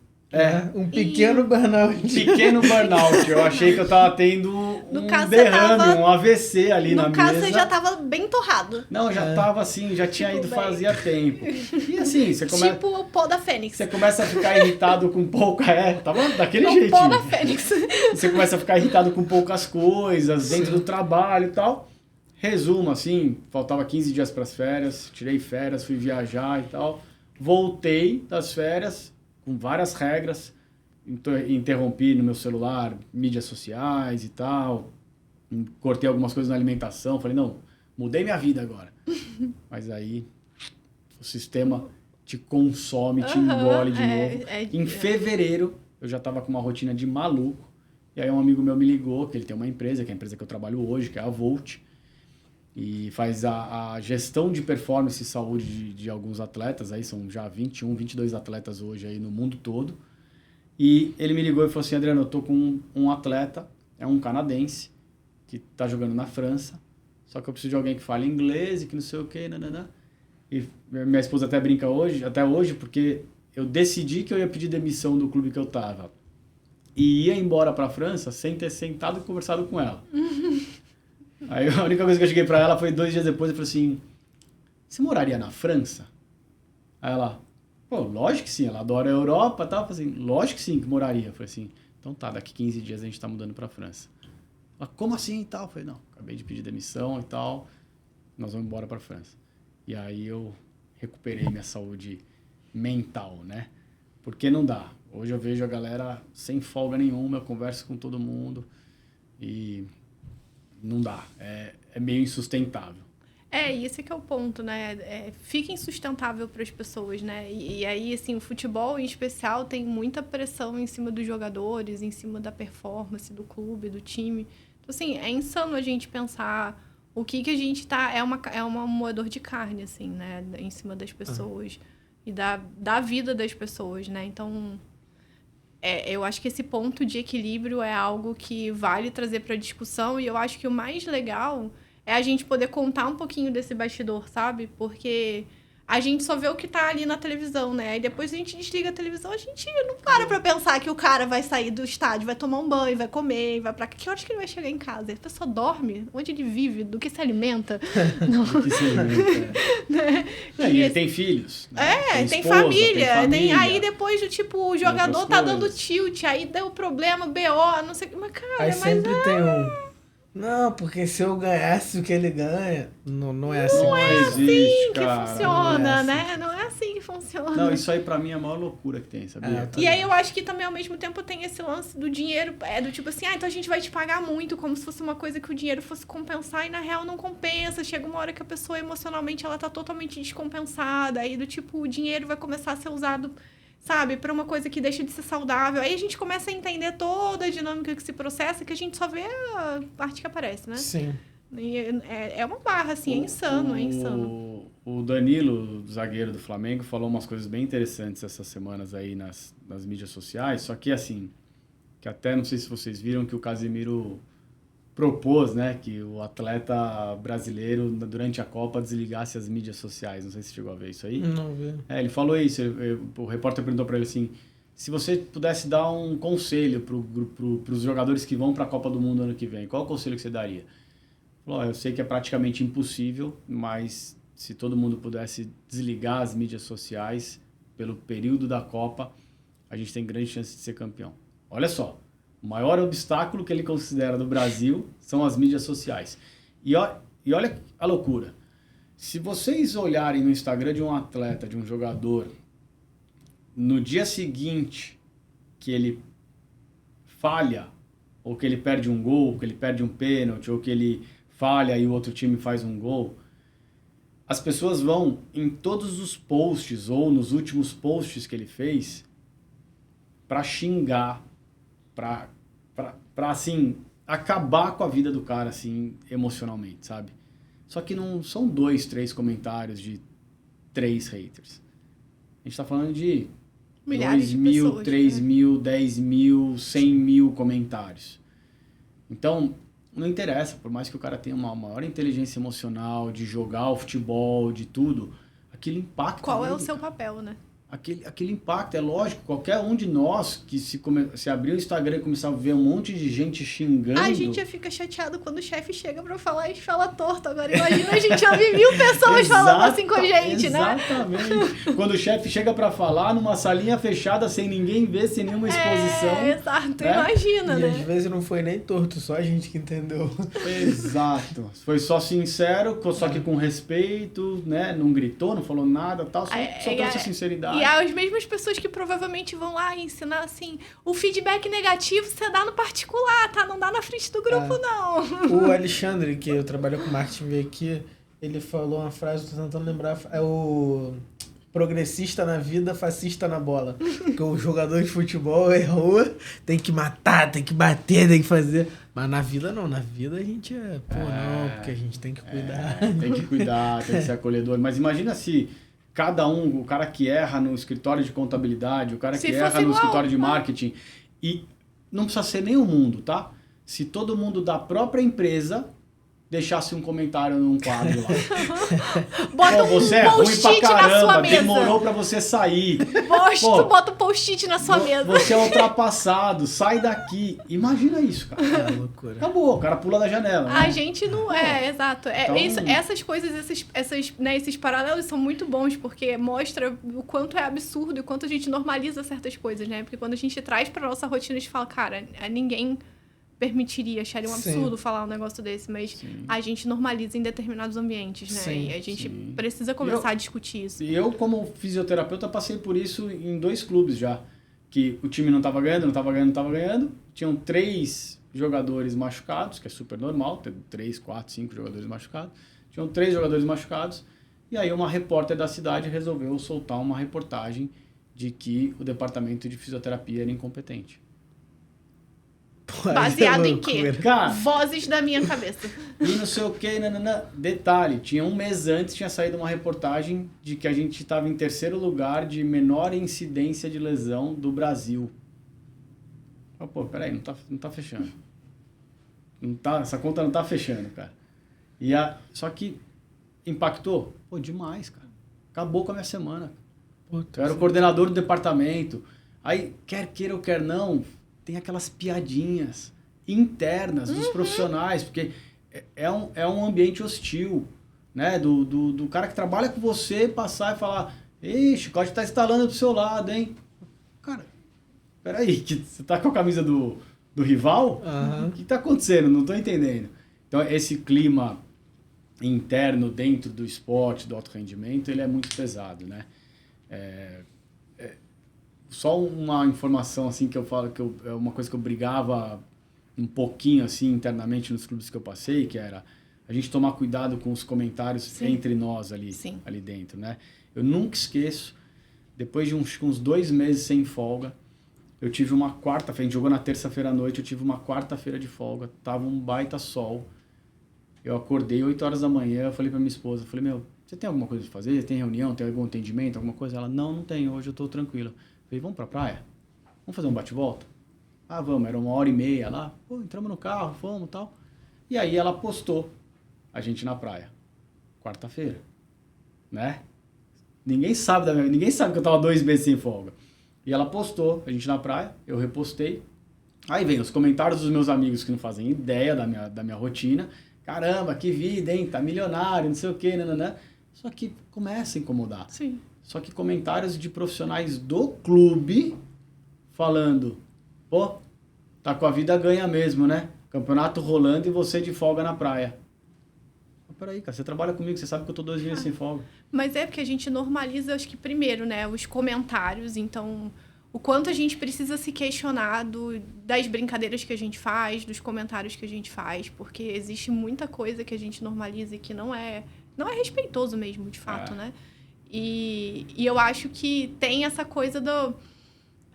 Um pequeno burnout. Pequeno burnout. Eu achei que eu tava tendo um derrame, um AVC ali na mesa. No caso, você já tava bem torrado. Não, já tava assim, já tinha ido fazia tempo. E assim, você começa... Tipo o pó da Fênix. Você começa a ficar irritado com pouca... tava daquele jeitinho. O pó da Fênix. Você começa a ficar irritado com poucas coisas, dentro do trabalho e tal. Resumo, assim, faltava 15 dias para as férias, tirei férias, fui viajar e tal. Voltei das férias com várias regras, interrompi no meu celular mídias sociais e tal, cortei algumas coisas na alimentação, falei, não, mudei minha vida agora. Mas aí o sistema te consome, te engole de novo. Em fevereiro, eu já estava com uma rotina de maluco, e aí um amigo meu me ligou, que ele tem uma empresa, que é a empresa que eu trabalho hoje, que é a Volt, e faz a gestão de performance e saúde de alguns atletas, aí são já 21, 22 atletas hoje aí no mundo todo. E ele me ligou e falou assim, Adriano, eu tô com um atleta, é um canadense, que tá jogando na França, só que eu preciso de alguém que fale inglês e que não sei o quê, E minha esposa até brinca até hoje, porque eu decidi que eu ia pedir demissão do clube que eu tava. E ia embora pra França sem ter sentado e conversado com ela. Aí a única coisa que eu cheguei pra ela foi 2 dias depois, eu falei assim, você moraria na França? Aí ela, lógico que sim, ela adora a Europa e tal. Eu falei assim, lógico que sim, que moraria. Eu falei assim, então tá, daqui 15 dias a gente tá mudando pra França. Ela, como assim e tal? Eu falei, não, acabei de pedir demissão e tal, nós vamos embora pra França. E aí eu recuperei minha saúde mental, né? Porque não dá. Hoje eu vejo a galera sem folga nenhuma, eu converso com todo mundo e... não dá, é meio insustentável. Esse que é o ponto, né? Fica insustentável para as pessoas, né? E aí, assim, o futebol em especial tem muita pressão em cima dos jogadores, em cima da performance do clube, do time. Então, assim, é insano a gente pensar o que a gente tá... É uma moedor de carne, assim, né? Em cima das pessoas e da vida das pessoas, né? Então... eu acho que esse ponto de equilíbrio é algo que vale trazer para a discussão, e eu acho que o mais legal é a gente poder contar um pouquinho desse bastidor, sabe? Porque a gente só vê o que tá ali na televisão, né? E depois a gente desliga a televisão, a gente não para pensar que o cara vai sair do estádio, vai tomar um banho, vai comer, vai pra... Que horas que ele vai chegar em casa? A pessoa dorme? Onde ele vive? Do que se alimenta? Não. Do que se alimenta, né? E ele tem filhos. Né? Tem esposa, família. Aí depois, o jogador tá dando tilt, aí deu problema, BO, não sei o que. Mas, cara, aí sempre tem um... Não, porque se eu ganhasse o que ele ganha, não é assim. Não é assim que cara. funciona, né? Não é assim que funciona. Não, isso aí pra mim é a maior loucura que tem, sabia? E aí eu acho que também, ao mesmo tempo, tem esse lance do dinheiro, do tipo assim, então a gente vai te pagar muito, como se fosse uma coisa que o dinheiro fosse compensar, e na real não compensa. Chega uma hora que a pessoa emocionalmente ela tá totalmente descompensada, aí do tipo, o dinheiro vai começar a ser usado, sabe, para uma coisa que deixa de ser saudável. Aí a gente começa a entender toda a dinâmica que se processa, que a gente só vê a parte que aparece, né? Sim. É uma barra, assim, é insano, é insano. O Danilo, zagueiro do Flamengo, falou umas coisas bem interessantes essas semanas aí nas mídias sociais, só que assim, que até não sei se vocês viram que o Casemiro propôs, né, que o atleta brasileiro, durante a Copa, desligasse as mídias sociais. Não sei se você chegou a ver isso aí. Não vi. Ele falou isso, o repórter perguntou para ele assim, se você pudesse dar um conselho para os jogadores que vão para a Copa do Mundo ano que vem, qual o conselho que você daria? Falou, eu sei que é praticamente impossível, mas se todo mundo pudesse desligar as mídias sociais pelo período da Copa, a gente tem grande chance de ser campeão. Olha só, o maior obstáculo que ele considera do Brasil são as mídias sociais. E olha a loucura. Se vocês olharem no Instagram de um atleta, de um jogador, no dia seguinte que ele falha, ou que ele perde um gol, ou que ele perde um pênalti, ou que ele falha e o outro time faz um gol, as pessoas vão em todos os posts, ou nos últimos posts que ele fez, para xingar, para assim, acabar com a vida do cara, assim, emocionalmente, sabe? Só que não são 2, 3 comentários de 3 haters. A gente tá falando de Milhares 2 de mil, pessoas, 3 né? mil, 10 mil, 100 mil comentários. Então, não interessa, por mais que o cara tenha uma maior inteligência emocional, de jogar o futebol, de tudo, aquilo impacta. Qual é o ele, seu cara. papel, né? Aquele impacto, é lógico, qualquer um de nós que se abrir o Instagram e começar a ver um monte de gente xingando... A gente já fica chateado quando o chefe chega pra falar e fala torto. Agora imagina a gente ouvir 1000 pessoas falando assim com a gente, né? Exatamente. Quando o chefe chega pra falar numa salinha fechada, sem ninguém ver, sem nenhuma exposição... Exato, né? imagina, E né? às vezes não foi nem torto, só a gente que entendeu. Exato. Foi só sincero, só que com respeito, né? Não gritou, não falou nada, tal, só trouxe a sinceridade. E as mesmas pessoas que provavelmente vão lá ensinar assim, o feedback negativo você dá no particular, tá? Não dá na frente do grupo, não. O Alexandre, que eu trabalho com marketing, veio aqui, ele falou uma frase, tô tentando lembrar, é o progressista na vida, fascista na bola. Porque o jogador de futebol errou, tem que matar, tem que bater, tem que fazer. Mas na vida não, na vida a gente não, porque a gente tem que cuidar. Tem que cuidar, tem que ser acolhedor. Mas imagina se cada um, o cara que erra no escritório de contabilidade, o cara que erra no escritório de marketing, e não precisa ser nem o mundo, tá? Se todo mundo da própria empresa deixasse um comentário num quadro lá. Bota você é ruim pra caramba, demorou pra você sair. Bota um post-it na sua mesa. Você é ultrapassado, sai daqui. Imagina isso, cara. É loucura. Acabou, o cara pula da janela. A né? gente não exato. Essas coisas, esses paralelos são muito bons, porque mostra o quanto é absurdo e o quanto a gente normaliza certas coisas, né? Porque quando a gente traz pra nossa rotina, a gente fala, cara, ninguém permitiria, acharia um absurdo falar um negócio desse, mas a gente normaliza em determinados ambientes, né? E a gente precisa começar a discutir isso. E eu, como fisioterapeuta, passei por isso em 2 clubes já. Que o time não estava ganhando. Tinham 3 jogadores machucados, que é super normal, ter 3, 4, 5 jogadores machucados. Tinham 3 jogadores machucados. E aí uma repórter da cidade resolveu soltar uma reportagem de que o departamento de fisioterapia era incompetente. Baseado em quê? Cara, vozes da minha cabeça. E não sei o que, detalhe, tinha um mês antes, tinha saído uma reportagem de que a gente estava em 3º lugar de menor incidência de lesão do Brasil. Pô, peraí, não tá fechando. Essa conta não tá fechando, cara. Só que impactou? Pô, demais, cara. Acabou com a minha semana. Eu era o coordenador do departamento. Aí, quer queira ou quer não, tem aquelas piadinhas internas dos profissionais, porque é um ambiente hostil, né? Do cara que trabalha com você passar e falar, ei, chicote tá instalando do seu lado, hein? Cara, peraí, que você tá com a camisa do rival? O que tá acontecendo? Não tô entendendo. Então, esse clima interno dentro do esporte, do alto rendimento, ele é muito pesado, né? Só uma informação assim que eu falo que é uma coisa que eu brigava um pouquinho assim internamente nos clubes que eu passei, que era a gente tomar cuidado com os comentários entre nós ali dentro, né? Eu nunca esqueço, depois de uns 2 meses sem folga, eu tive uma quarta-feira, a gente jogou na terça-feira à noite, eu tive uma quarta-feira de folga, tava um baita sol. eu acordei 8 horas da manhã, eu falei pra minha esposa, eu falei, meu, você tem alguma coisa pra fazer? Tem reunião? Tem algum atendimento? Alguma coisa? Ela, não tenho, hoje eu tô tranquila. Eu falei, vamos pra praia? Vamos fazer um bate-volta? Ah, vamos, era 1h30 lá. Pô, entramos no carro, fomos e tal. E aí ela postou a gente na praia. Quarta-feira, né? Ninguém sabe que eu tava 2 meses sem folga. E ela postou a gente na praia, eu repostei. Aí vem os comentários dos meus amigos que não fazem ideia da minha rotina. Caramba, que vida, hein? Tá milionário, não sei o quê, nananã. Só que começa a incomodar. Sim. Só que comentários de profissionais do clube falando, pô, tá com a vida ganha mesmo, né? Campeonato rolando e você de folga na praia. Peraí, cara, você trabalha comigo, você sabe que eu tô 2 meses sem folga. Mas é porque a gente normaliza, acho que primeiro, né, os comentários. Então, o quanto a gente precisa se questionar das brincadeiras que a gente faz, dos comentários que a gente faz, porque existe muita coisa que a gente normaliza e que não é respeitoso mesmo, de fato, né? E eu acho que tem essa coisa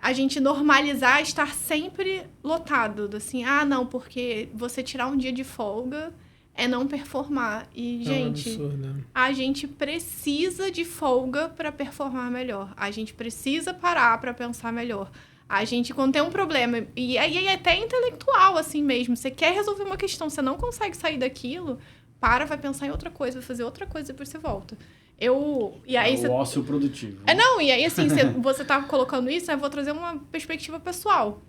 a gente normalizar estar sempre lotado, assim, não, porque você tirar um dia de folga é não performar. E, gente, um absurdo, né? a gente precisa de folga para performar melhor. A gente precisa parar para pensar melhor. A gente, quando tem um problema, e aí é até intelectual, assim mesmo, você quer resolver uma questão, você não consegue sair daquilo, vai pensar em outra coisa, vai fazer outra coisa e depois você volta. E aí o ócio produtivo. E aí, assim, você tá colocando isso, eu vou trazer uma perspectiva pessoal.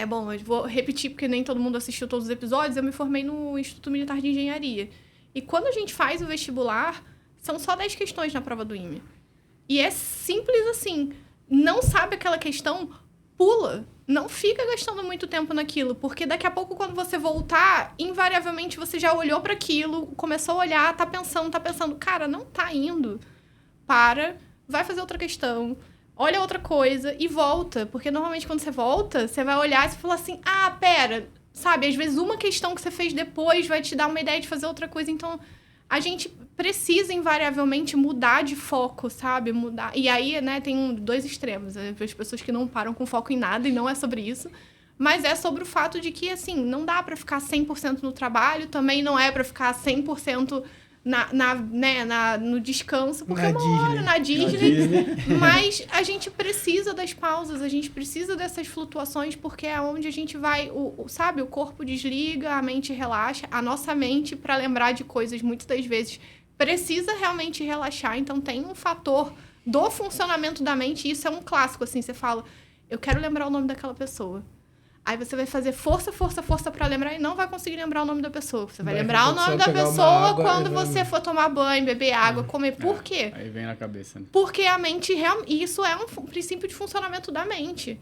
Bom, eu vou repetir, porque nem todo mundo assistiu todos os episódios. Eu me formei no Instituto Militar de Engenharia. E quando a gente faz o vestibular, são só 10 questões na prova do IME. E é simples assim. Não sabe aquela questão, pula. Não fica gastando muito tempo naquilo, porque daqui a pouco, quando você voltar, invariavelmente você já olhou para aquilo, começou a olhar, tá pensando, cara, não tá indo. Vai fazer outra questão, olha outra coisa e volta. Porque normalmente quando você volta, você vai olhar e você fala assim, pera, sabe? Às vezes uma questão que você fez depois vai te dar uma ideia de fazer outra coisa. Então, a gente precisa invariavelmente mudar de foco, sabe? Mudar. E aí, né, tem 2 extremos. As pessoas que não param com foco em nada, e não é sobre isso. Mas é sobre o fato de que, assim, não dá pra ficar 100% no trabalho, também não é pra ficar 100% no descanso, porque é uma hora na Disney. Mas a gente precisa das pausas, a gente precisa dessas flutuações, porque é onde a gente vai, sabe, o corpo desliga, a mente relaxa, a nossa mente, para lembrar de coisas, muitas das vezes, precisa realmente relaxar. Então tem um fator do funcionamento da mente, e isso é um clássico, assim, você fala, eu quero lembrar o nome daquela pessoa. Aí você vai fazer força para lembrar e não vai conseguir lembrar o nome da pessoa. Você vai lembrar o nome da pessoa quando você for tomar banho, beber água, comer. Por quê? Aí vem na cabeça, né? Porque a mente... Isso é um princípio de funcionamento da mente.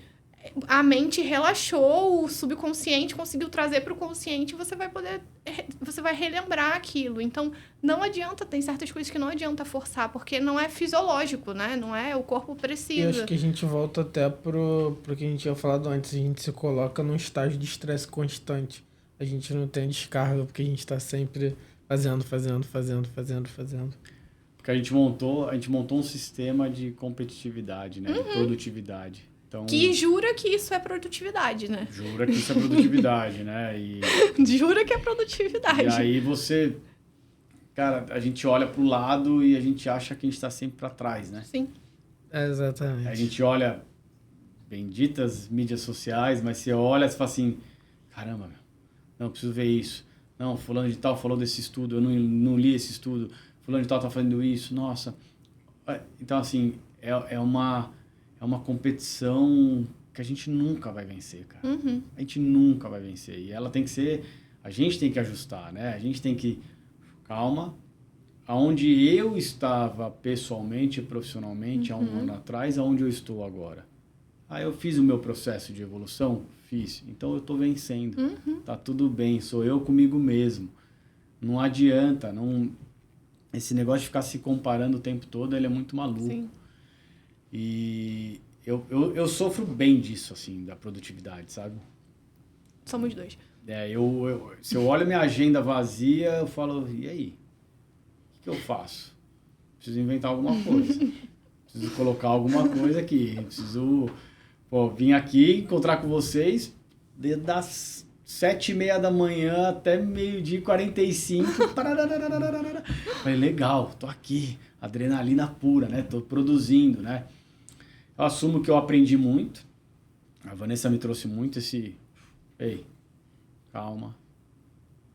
A mente relaxou, o subconsciente conseguiu trazer para o consciente e você vai relembrar aquilo. Então, não adianta, tem certas coisas que não adianta forçar, porque não é fisiológico, né? Não é, o corpo precisa. Eu acho que a gente volta até pro que a gente tinha falado antes, a gente se coloca num estágio de estresse constante. A gente não tem descarga, porque a gente está sempre fazendo. Porque a gente montou um sistema de competitividade, né? De produtividade. Então, que jura que isso é produtividade, né? Jura que isso é produtividade, né? Jura que é produtividade. E aí você... Cara, a gente olha pro lado e a gente acha que a gente tá sempre para trás, né? Sim. Exatamente. A gente olha, benditas mídias sociais, mas você olha e fala assim, caramba, meu, não, preciso ver isso. Não, fulano de tal falou desse estudo, eu não li esse estudo. Fulano de tal tá fazendo isso, nossa. Então, assim, é uma competição que a gente nunca vai vencer, cara. Uhum. A gente nunca vai vencer. E ela tem que ser... A gente tem que ajustar, né? A gente tem que... Calma. Aonde eu estava pessoalmente e profissionalmente há um ano atrás, aonde eu estou agora. Eu fiz o meu processo de evolução? Fiz. Então eu estou vencendo. Tá tudo bem. Sou eu comigo mesmo. Não adianta. Esse negócio de ficar se comparando o tempo todo, ele é muito maluco. Sim. E eu sofro bem disso, assim, da produtividade, sabe? Somos 2. Se eu olho minha agenda vazia, eu falo, e aí? O que eu faço? Preciso inventar alguma coisa. Preciso colocar alguma coisa aqui. Preciso vir aqui, encontrar com vocês desde das 7h30 da manhã até 12h45. Falei, legal, tô aqui, adrenalina pura, né? Tô produzindo, né? Eu assumo que eu aprendi muito. A Vanessa me trouxe muito esse... Ei, calma,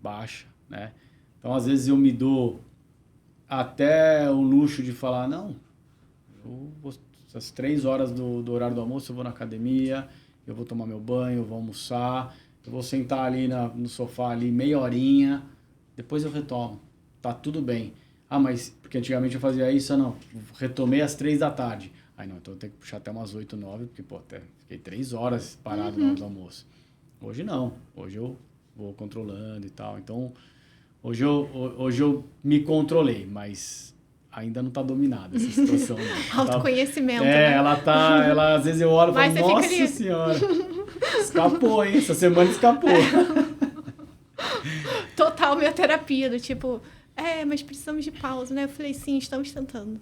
baixa, né? Então, às vezes, eu me dou até o luxo de falar, não, às 3 horas do horário do almoço eu vou na academia, eu vou tomar meu banho, eu vou almoçar, eu vou sentar ali no sofá ali meia horinha, depois eu retomo, tá tudo bem. Ah, mas porque antigamente eu fazia isso, não, retomei às 3 da tarde. Aí não, então eu tenho que puxar até umas 8, 9, porque pô, até fiquei 3 horas parado na hora do almoço. Hoje não, hoje eu vou controlando e tal, então hoje eu me controlei, mas ainda não tá dominada essa situação. Autoconhecimento, né? né? Ela às vezes eu olho e falo, nossa senhora, escapou, hein? Essa semana escapou. Total minha terapia, do tipo, mas precisamos de pausa, né? Eu falei, sim, estamos tentando.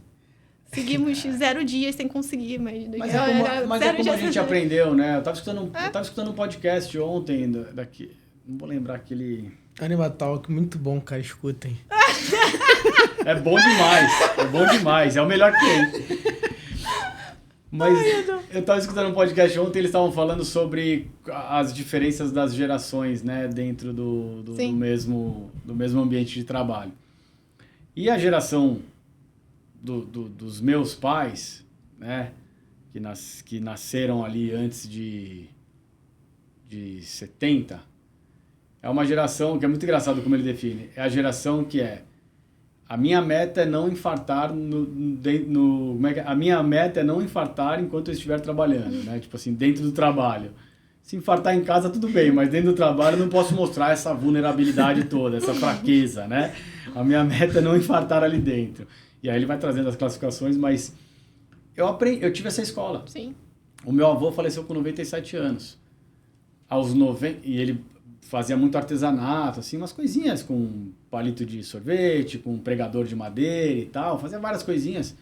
Seguimos 0 dias sem conseguir, mas é como a gente aprendeu, né? Eu tava escutando um podcast ontem daqui, não vou lembrar aquele... Animal Talk, muito bom, cara, escutem. É bom demais, é o melhor que tem. Mas eu tava escutando um podcast ontem, eles estavam falando sobre as diferenças das gerações, né, dentro do mesmo ambiente de trabalho. E a geração dos meus pais, né, que nasceram ali antes de 70, é uma geração que é muito engraçado como ele define. É a geração que a minha meta é não infartar a minha meta é não infartar enquanto eu estiver trabalhando, né? Tipo assim, dentro do trabalho. Se infartar em casa, tudo bem, mas dentro do trabalho eu não posso mostrar essa vulnerabilidade toda, essa fraqueza, né? A minha meta é não infartar ali dentro. E aí ele vai trazendo as classificações, mas eu tive essa escola. Sim. O meu avô faleceu com 97 anos. Aos 90, e ele fazia muito artesanato, assim, umas coisinhas com palito de sorvete, com pregador de madeira e tal, fazia várias coisinhas.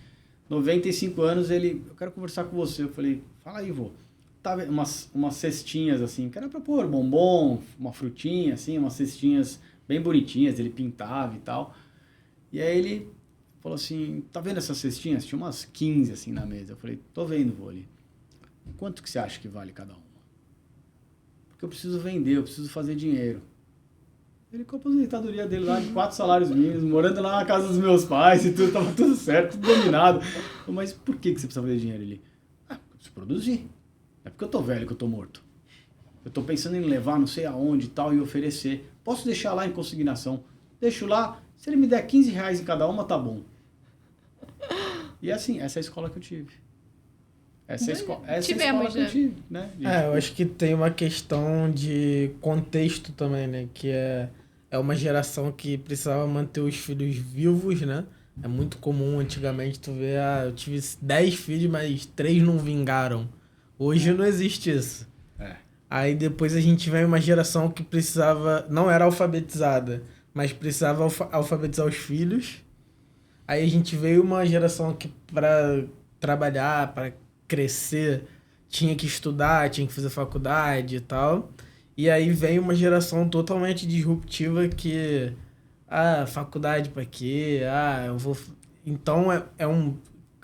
95 anos, eu quero conversar com você. Eu falei, fala aí, vô. Tava umas cestinhas, assim, que era pra pôr bombom, uma frutinha, assim, umas cestinhas bem bonitinhas, ele pintava e tal. E aí ele falou assim, tá vendo essas cestinhas? Tinha umas 15, assim, na mesa. Eu falei, tô vendo, vô, ali. Quanto que você acha que vale cada uma? Porque eu preciso vender, eu preciso fazer dinheiro. Ele com a aposentadoria dele lá de 4 salários mínimos, morando lá na casa dos meus pais e tudo, tava tudo certo, tudo dominado. Mas por que você precisa fazer dinheiro? Ele, eu preciso produzir. É porque eu tô velho que eu tô morto. Eu tô pensando em levar não sei aonde e tal e oferecer. Posso deixar lá em consignação. Deixo lá, se ele me der R$15 em cada uma, tá bom. E assim, essa é a escola que eu tive. Essa é a escola que eu tive, né? Eu acho que tem uma questão de contexto também, né? Que é uma geração que precisava manter os filhos vivos, né? É muito comum antigamente tu ver, eu tive 10 filhos, mas 3 não vingaram. Hoje não existe isso. Aí depois a gente vem uma geração que precisava, não era alfabetizada, mas precisava alfabetizar os filhos. Aí a gente veio uma geração que para trabalhar, para crescer, tinha que estudar, tinha que fazer faculdade e tal. E aí vem uma geração totalmente disruptiva que... faculdade pra quê? Eu vou... Então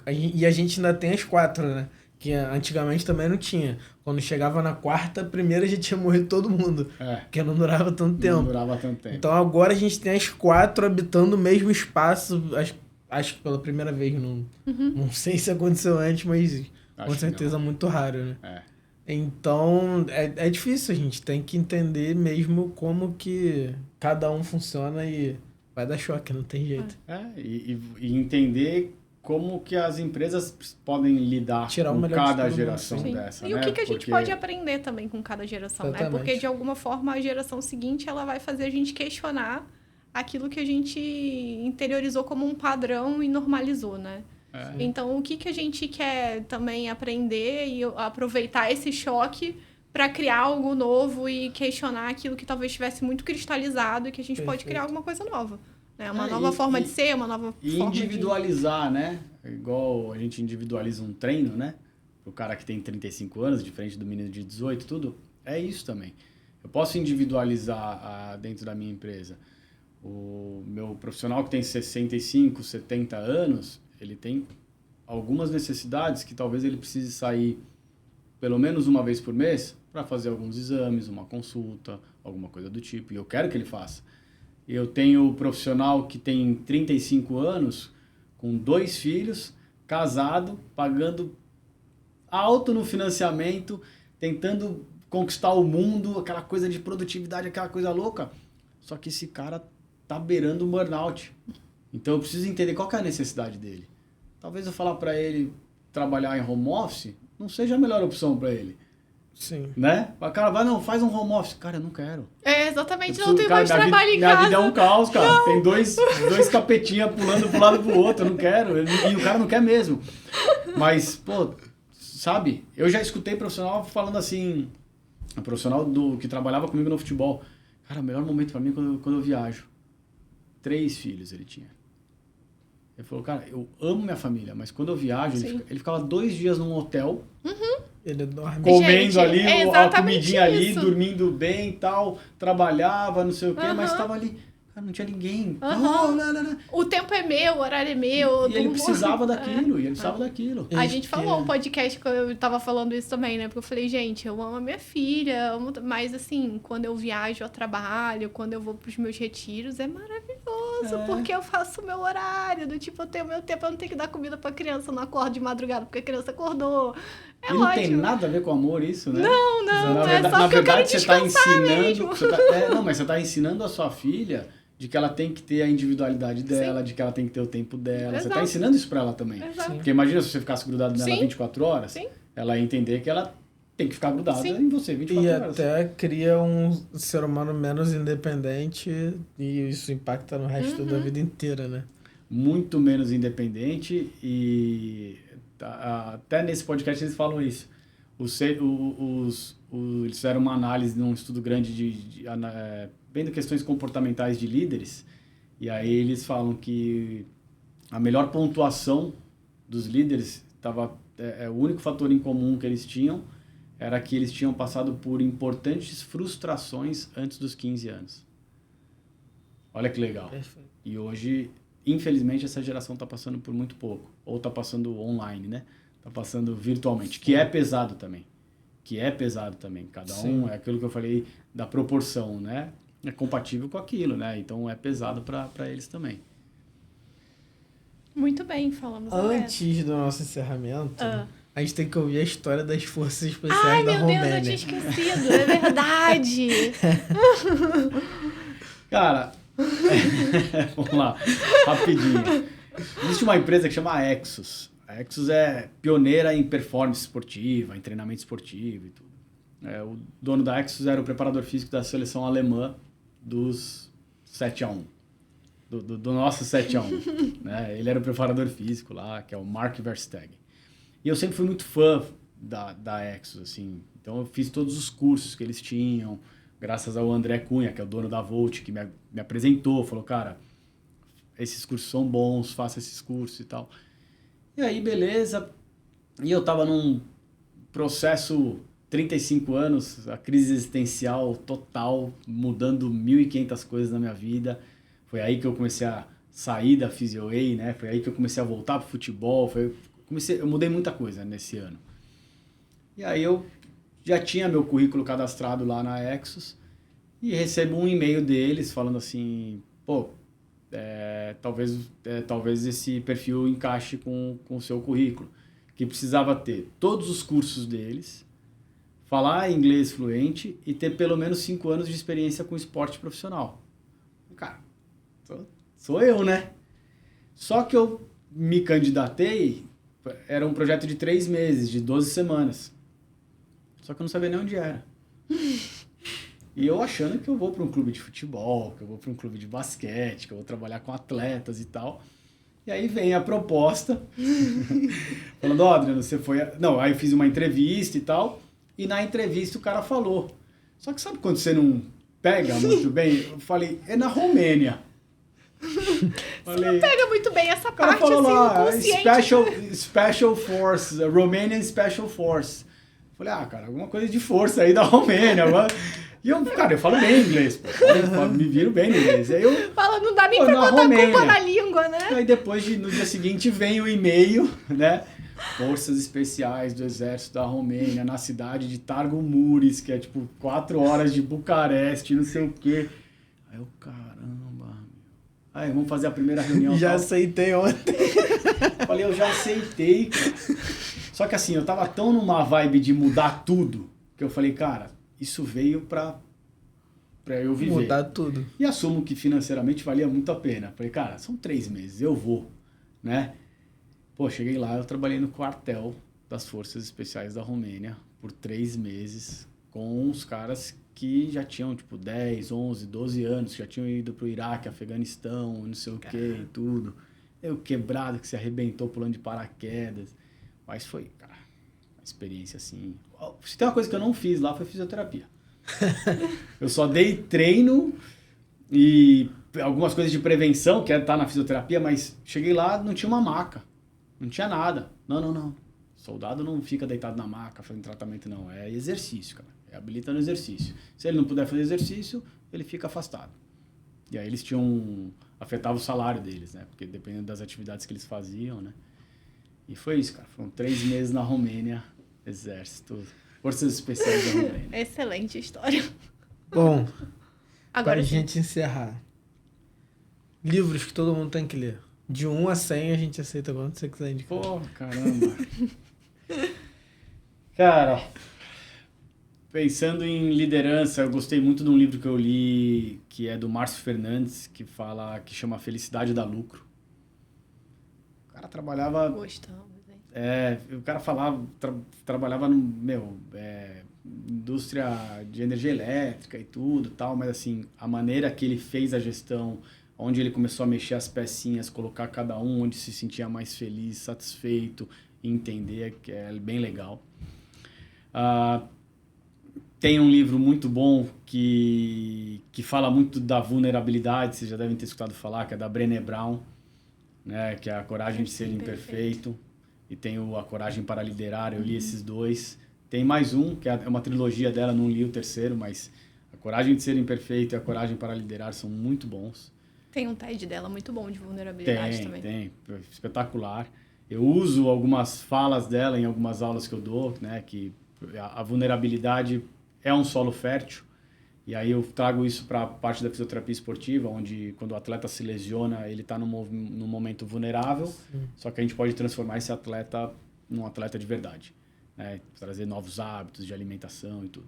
e a gente ainda tem as 4, né? Que antigamente também não tinha. Quando chegava na 4ª, primeira já tinha morrido todo mundo. Porque não durava tanto tempo. Não durava tanto tempo. Então agora a gente tem as 4 habitando o mesmo espaço. Acho que pela primeira vez. Não sei se aconteceu antes, mas... Com certeza muito raro, né? Então, é difícil, a gente tem que entender mesmo como que cada um funciona e vai dar choque, não tem jeito. E entender como que as empresas podem lidar com cada geração dessa, e o que a gente pode aprender também com cada geração, né? Porque, de alguma forma, a geração seguinte, ela vai fazer a gente questionar aquilo que a gente interiorizou como um padrão e normalizou, né? Então, o que a gente quer também aprender e aproveitar esse choque para criar algo novo e questionar aquilo que talvez estivesse muito cristalizado e que a gente pode criar alguma coisa nova. Né? Uma nova forma de ser, uma nova forma individualizar, né? Igual a gente individualiza um treino, né? O cara que tem 35 anos, diferente do menino de 18, tudo. É isso também. Eu posso individualizar dentro da minha empresa. O meu profissional que tem 65, 70 anos, ele tem algumas necessidades que talvez ele precise sair pelo menos uma vez por mês para fazer alguns exames, uma consulta, alguma coisa do tipo. E eu quero que ele faça. Eu tenho o profissional que tem 35 anos, com 2 filhos, casado, pagando alto no financiamento, tentando conquistar o mundo, aquela coisa de produtividade, aquela coisa louca. Só que esse cara tá beirando o burnout. Então eu preciso entender qual que é a necessidade dele. Talvez eu falar para ele trabalhar em home office não seja a melhor opção para ele. Sim. Né? O cara vai, não, faz um home office. Cara, eu não quero. Exatamente, não tem mais minha trabalho em minha casa. Minha vida é um caos, cara. Não. Tem dois capetinhas pulando pro lado e pro outro. Eu não quero. E o cara não quer mesmo. Mas, pô, sabe? Eu já escutei profissional falando assim, um profissional que trabalhava comigo no futebol. Cara, o melhor momento pra mim é quando eu viajo. 3 filhos ele tinha. Ele falou, cara, eu amo minha família, mas quando eu viajo, ele ficava 2 dias num hotel, ele dorme. comendo ali, a isso. comidinha ali, dormindo bem e tal, trabalhava, não sei o quê, mas estava ali, cara, não tinha ninguém. O tempo é meu, o horário é meu. E ele precisava daquilo, e ele precisava daquilo. A gente falou um podcast que eu tava falando isso também, né? Porque eu falei, gente, eu amo a minha filha, mas assim, quando eu viajo a trabalho, quando eu vou pros meus retiros, é maravilhoso, porque eu faço o meu horário, do tipo, eu tenho meu tempo, eu não tenho que dar comida pra criança, eu não acordo de madrugada porque a criança acordou. É e não ótimo. tem nada a ver com amor isso, né? Não, é só porque eu quero descansar mesmo. Mas você tá ensinando a sua filha de que ela tem que ter a individualidade dela, Sim. de que ela tem que ter o tempo dela. Exato. Você tá ensinando isso pra ela também. Exato. Porque imagina se você ficasse grudado nela 24 horas, Sim. ela ia entender que ela tem que ficar grudada Sim. em você 24 E horas. até cria um ser humano menos independente e isso impacta no resto da vida inteira, né? Muito menos independente e até nesse podcast eles falam isso. Eles fizeram uma análise num estudo grande vendo questões comportamentais de líderes, e aí eles falam que a melhor pontuação dos líderes o único fator em comum que eles tinham era que eles tinham passado por importantes frustrações antes dos 15 anos. Olha que legal. Perfeito. E hoje, infelizmente, essa geração está passando por muito pouco. Ou está passando online, né? Está passando virtualmente, que é pesado também. Cada um, é aquilo que eu falei da proporção, né? É compatível com aquilo, né? Então é pesado para eles também. Muito bem, falamos. Antes do nosso encerramento, a gente tem que ouvir a história das Forças Especiais da meu Romênia. Deus, eu tinha esquecido, é verdade. Cara, vamos lá, rapidinho. Existe uma empresa que chama Exus. A Exus é pioneira em performance esportiva, em treinamento esportivo e tudo. O dono da Exus era o preparador físico da seleção alemã dos 7-1. Do nosso 7-1. Né? Ele era o preparador físico lá, que é o Mark Verstegen. E eu sempre fui muito fã da Exus, assim. Então eu fiz todos os cursos que eles tinham, graças ao André Cunha, que é o dono da Volt, que me apresentou, falou, cara, esses cursos são bons, faça esses cursos e tal. E aí, beleza. E eu tava num processo, 35 anos, a crise existencial total, mudando 1.500 coisas na minha vida. Foi aí que eu comecei a sair da PhysioWay, né? Foi aí que eu comecei a voltar pro futebol. Eu mudei muita coisa nesse ano. E aí eu já tinha meu currículo cadastrado lá na Exus e recebo um e-mail deles falando assim, pô, talvez esse perfil encaixe com o seu currículo, que precisava ter todos os cursos deles, falar inglês fluente e ter pelo menos 5 anos de experiência com esporte profissional. Cara, sou eu, né? Só que eu me candidatei, era um projeto de 3 meses, de 12 semanas. Só que eu não sabia nem onde era. E eu achando que eu vou para um clube de futebol, que eu vou para um clube de basquete, que eu vou trabalhar com atletas e tal. E aí vem a proposta, falando, Adriano, você foi... Não, aí eu fiz uma entrevista e tal, e na entrevista o cara falou. Só que sabe quando você não pega muito bem? Eu falei, é na Romênia. Você não pega muito bem essa O cara parte, falou assim, lá, inconsciente. Special Forces, Romanian Special Force. Falei, cara, alguma coisa de força aí da Romênia. E eu falo bem inglês, pô. Me viro bem no inglês. Aí eu, Fala, não dá nem pra botar culpa na língua, né? Aí depois, no dia seguinte, vem o e-mail, né? Forças Especiais do Exército da Romênia, na cidade de Targu-Muris, que é tipo 4 horas de Bucareste, não sei o quê. Aí eu, caramba. Aí, vamos fazer a primeira reunião. Já aceitei ontem. Falei, eu já aceitei, cara. Só que assim, eu tava tão numa vibe de mudar tudo, que eu falei, cara, isso veio pra eu viver. Mudar tudo. E assumo que financeiramente valia muito a pena. Falei, cara, são 3 meses, eu vou, né? Pô, cheguei lá, eu trabalhei no quartel das Forças Especiais da Romênia por 3 meses, com os caras que já tinham, tipo, 10, 11, 12 anos, já tinham ido pro Iraque, Afeganistão, não sei o que e tudo. Eu quebrado, que se arrebentou pulando de paraquedas. Mas foi, cara, uma experiência assim... Se tem uma coisa que eu não fiz lá, foi fisioterapia. Eu só dei treino e algumas coisas de prevenção, que é estar na fisioterapia, mas cheguei lá, não tinha uma maca. Não tinha nada. Não. Soldado não fica deitado na maca fazendo tratamento, não. É exercício, cara. É habilita no exercício. Se ele não puder fazer exercício, ele fica afastado. E aí eles afetava o salário deles, né? Porque dependendo das atividades que eles faziam, né? E foi isso, cara. Foram 3 meses na Romênia, Exército, Forças Especiais da Romênia. Excelente história. Bom, Agora pra sim. gente encerrar. Livros que todo mundo tem que ler. De 1 a 100 a gente aceita quanto você quiser indicar. Pô, caramba. Cara, pensando em liderança, eu gostei muito de um livro que eu li, que é do Márcio Fernandes, que chama Felicidade dá Lucro. O cara trabalhava... Gostamos, hein? O cara trabalhava no, indústria de energia elétrica e tudo, tal, mas assim, a maneira que ele fez a gestão, onde ele começou a mexer as pecinhas, colocar cada um onde se sentia mais feliz, satisfeito, e entender, que é bem legal. Tem um livro muito bom que fala muito da vulnerabilidade, vocês já devem ter escutado falar, que é da Brené Brown, né, que é A Coragem de Ser Imperfeito, e tem A Coragem para Liderar, eu li esses 2. Tem mais um, que é uma trilogia dela, não li o terceiro, mas A Coragem de Ser Imperfeito e A Coragem para Liderar são muito bons. Tem um TED dela muito bom de vulnerabilidade também. Tem, espetacular. Eu uso algumas falas dela em algumas aulas que eu dou, né, que a vulnerabilidade é um solo fértil, e aí eu trago isso para a parte da fisioterapia esportiva, onde quando o atleta se lesiona, ele está num momento vulnerável, só que a gente pode transformar esse atleta num atleta de verdade, né, trazer novos hábitos de alimentação e tudo.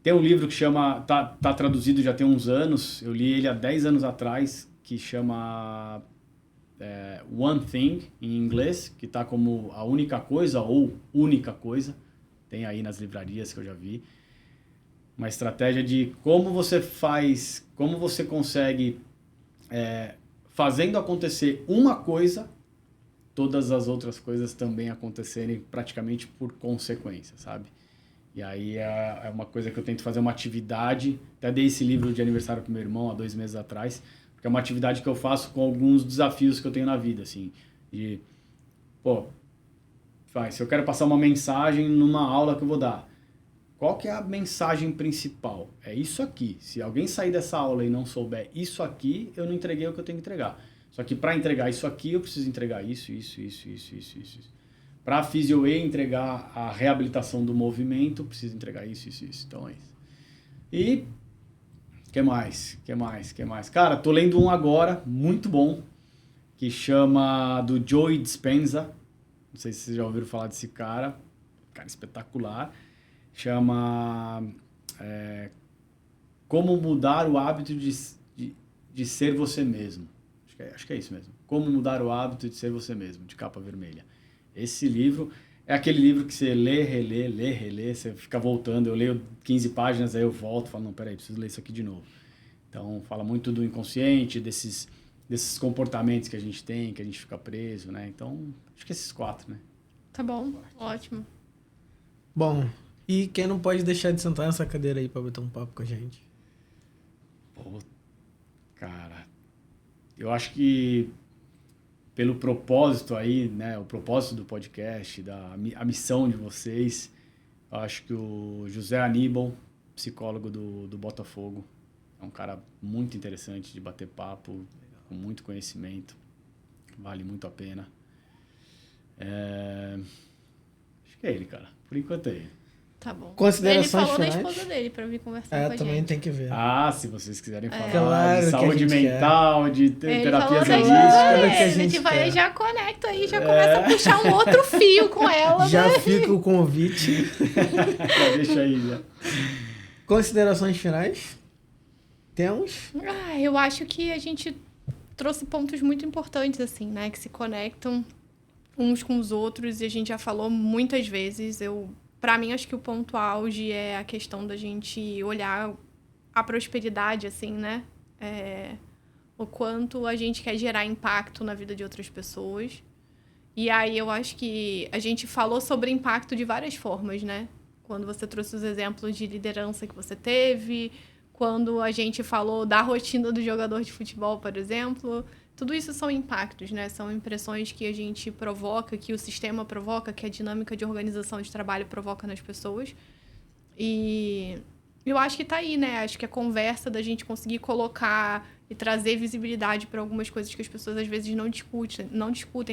Tem um livro que chama, tá traduzido já tem uns anos, eu li ele há 10 anos atrás, que chama One Thing, em inglês, que está como A Única Coisa ou Única Coisa, tem aí nas livrarias que eu já vi. Uma estratégia de como você consegue, fazendo acontecer uma coisa, todas as outras coisas também acontecerem praticamente por consequência, sabe? E aí é uma coisa que eu tento fazer uma atividade, até dei esse livro de aniversário pro meu irmão há 2 meses atrás, porque é uma atividade que eu faço com alguns desafios que eu tenho na vida, assim, de, se eu quero passar uma mensagem numa aula que eu vou dar, qual que é a mensagem principal? É isso aqui. Se alguém sair dessa aula e não souber isso aqui, eu não entreguei o que eu tenho que entregar. Só que para entregar isso aqui, eu preciso entregar isso. Para a PhysioE entregar a reabilitação do movimento, preciso entregar isso. Então é isso. E que mais? Cara, tô lendo um agora, muito bom, que chama do Joe Dispenza. Não sei se vocês já ouviram falar desse cara. Cara espetacular. Chama Como Mudar o Hábito de Ser Você Mesmo. Acho que é isso mesmo. Como Mudar o Hábito de Ser Você Mesmo, de capa vermelha. Esse livro é aquele livro que você lê, relê, você fica voltando. Eu leio 15 páginas, aí eu volto e falo, não, peraí, preciso ler isso aqui de novo. Então, fala muito do inconsciente, desses comportamentos que a gente tem, que a gente fica preso, né? Então, acho que esses 4, né? Tá bom, ótimo. Bom, e quem não pode deixar de sentar nessa cadeira aí pra bater um papo com a gente? Pô, cara, eu acho que pelo propósito aí, né, o propósito do podcast, a missão de vocês, Eu acho que o José Aníbal, psicólogo do Botafogo, é um cara muito interessante de bater papo, com muito conhecimento. Vale muito a pena. Acho que é ele, cara. Por enquanto é ele. Tá bom. Considerações Ele falou finais? da esposa dele pra vir conversar com a Também gente. tem que ver. Se vocês quiserem falar Claro de que saúde a gente mental, de Ele terapias falou da holísticas. que a gente, a gente gente vai, quer. já conecta aí, já começa a puxar um outro fio com ela. Já né? fica o convite. Já deixa aí, já. Considerações finais? Temos? Eu acho que a gente trouxe pontos muito importantes, assim, né? Que se conectam uns com os outros e a gente já falou muitas vezes. Pra mim, acho que o ponto auge é a questão da gente olhar a prosperidade, assim, né? O quanto a gente quer gerar impacto na vida de outras pessoas. E aí, eu acho que a gente falou sobre impacto de várias formas, né? Quando você trouxe os exemplos de liderança que você teve, quando a gente falou da rotina do jogador de futebol, por exemplo. Tudo isso são impactos, né? São impressões que a gente provoca, que o sistema provoca, que a dinâmica de organização de trabalho provoca nas pessoas. E eu acho que tá aí, né? Acho que a conversa da gente conseguir colocar e trazer visibilidade para algumas coisas que as pessoas às vezes não discutem,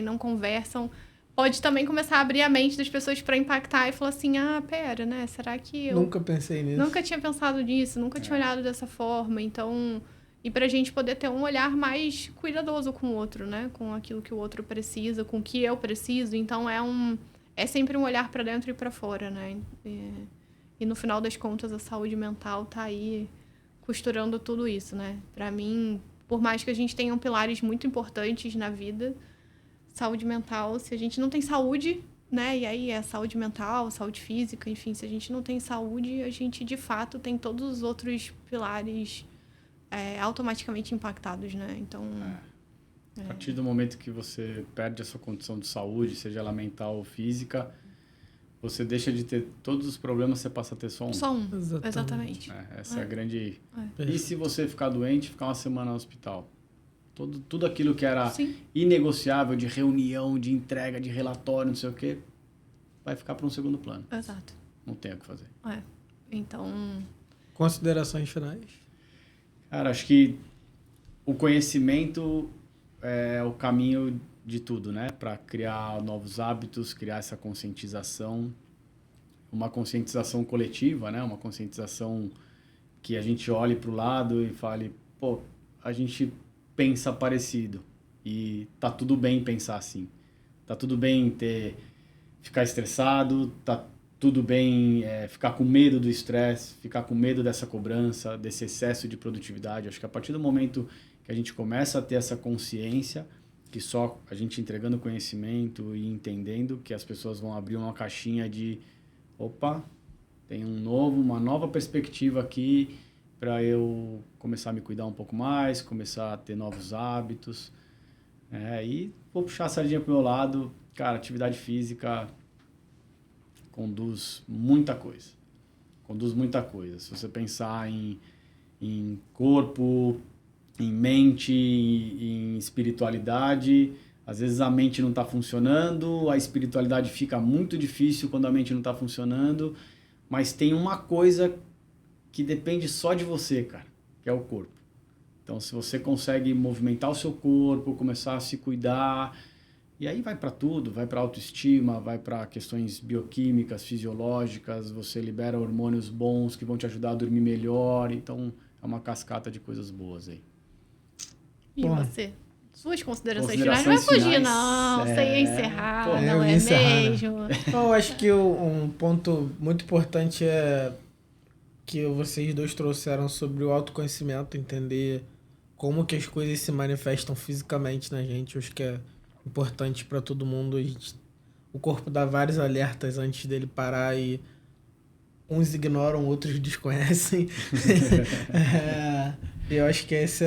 não conversam, pode também começar a abrir a mente das pessoas para impactar e falar assim, pera, né? Será que eu Nunca pensei nisso. nunca tinha pensado nisso, nunca tinha olhado dessa forma, então... E pra gente poder ter um olhar mais cuidadoso com o outro, né? Com aquilo que o outro precisa, com o que eu preciso. Então, é sempre um olhar para dentro e para fora, né? E no final das contas, a saúde mental tá aí costurando tudo isso, né? Pra mim, por mais que a gente tenha pilares muito importantes na vida, saúde mental, se a gente não tem saúde, né? E aí é saúde mental, saúde física, enfim, se a gente não tem saúde, a gente, de fato, tem todos os outros pilares automaticamente impactados, né? Então... A partir do momento que você perde a sua condição de saúde, seja ela mental ou física, você deixa de ter todos os problemas, você passa a ter só um. Só um, Exatamente. exatamente. Essa é a grande... É. E se você ficar doente, ficar uma semana no hospital? Tudo aquilo que era Sim. inegociável, de reunião, de entrega, de relatório, não sei o quê, vai ficar para um segundo plano. Exato. Não tem o que fazer. Então... Considerações finais? Cara, acho que o conhecimento é o caminho de tudo, né? Para criar novos hábitos, criar essa conscientização, uma conscientização coletiva, né? Uma conscientização que a gente olhe para o lado e fale, pô, a gente pensa parecido e tá tudo bem pensar assim. Tá tudo bem ficar estressado, tá tudo bem ficar com medo do estresse, ficar com medo dessa cobrança, desse excesso de produtividade. Acho que a partir do momento que a gente começa a ter essa consciência, que só a gente entregando conhecimento e entendendo que as pessoas vão abrir uma caixinha de opa, tem uma nova perspectiva aqui para eu começar a me cuidar um pouco mais, começar a ter novos hábitos. E vou puxar a sardinha pro meu lado. Cara, atividade física conduz muita coisa. Se você pensar em corpo, em mente, em espiritualidade, às vezes a mente não está funcionando, a espiritualidade fica muito difícil quando a mente não está funcionando, mas tem uma coisa que depende só de você, cara, que é o corpo. Então, se você consegue movimentar o seu corpo, começar a se cuidar... E aí vai para tudo, vai para autoestima, vai para questões bioquímicas, fisiológicas, você libera hormônios bons que vão te ajudar a dormir melhor, então é uma cascata de coisas boas aí. E Bom, você? Suas considerações finais? Não vai fugir, não. Você ia encerrar, não eu é ia encerrar, né? mesmo? Eu acho que um ponto muito importante é que vocês dois trouxeram sobre o autoconhecimento, entender como que as coisas se manifestam fisicamente na gente. Eu acho que é importante para todo mundo. O corpo dá vários alertas antes dele parar e uns ignoram, outros desconhecem. Eu acho que essa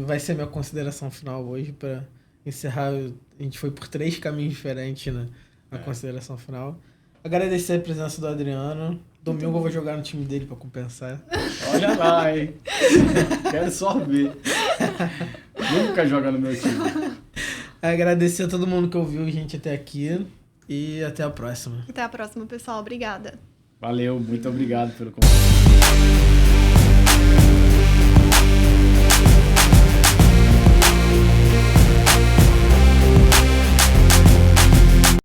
vai ser a minha consideração final hoje para encerrar. A gente foi por 3 caminhos diferentes, né? A consideração final. Agradecer a presença do Adriano. Domingo eu vou jogar no time dele para compensar. Olha lá, hein? Quero só ver. Nunca joga no meu time. Agradecer a todo mundo que ouviu a gente até aqui. e até a próxima. Até a próxima, pessoal. Obrigada. Valeu, muito obrigado pelo convite.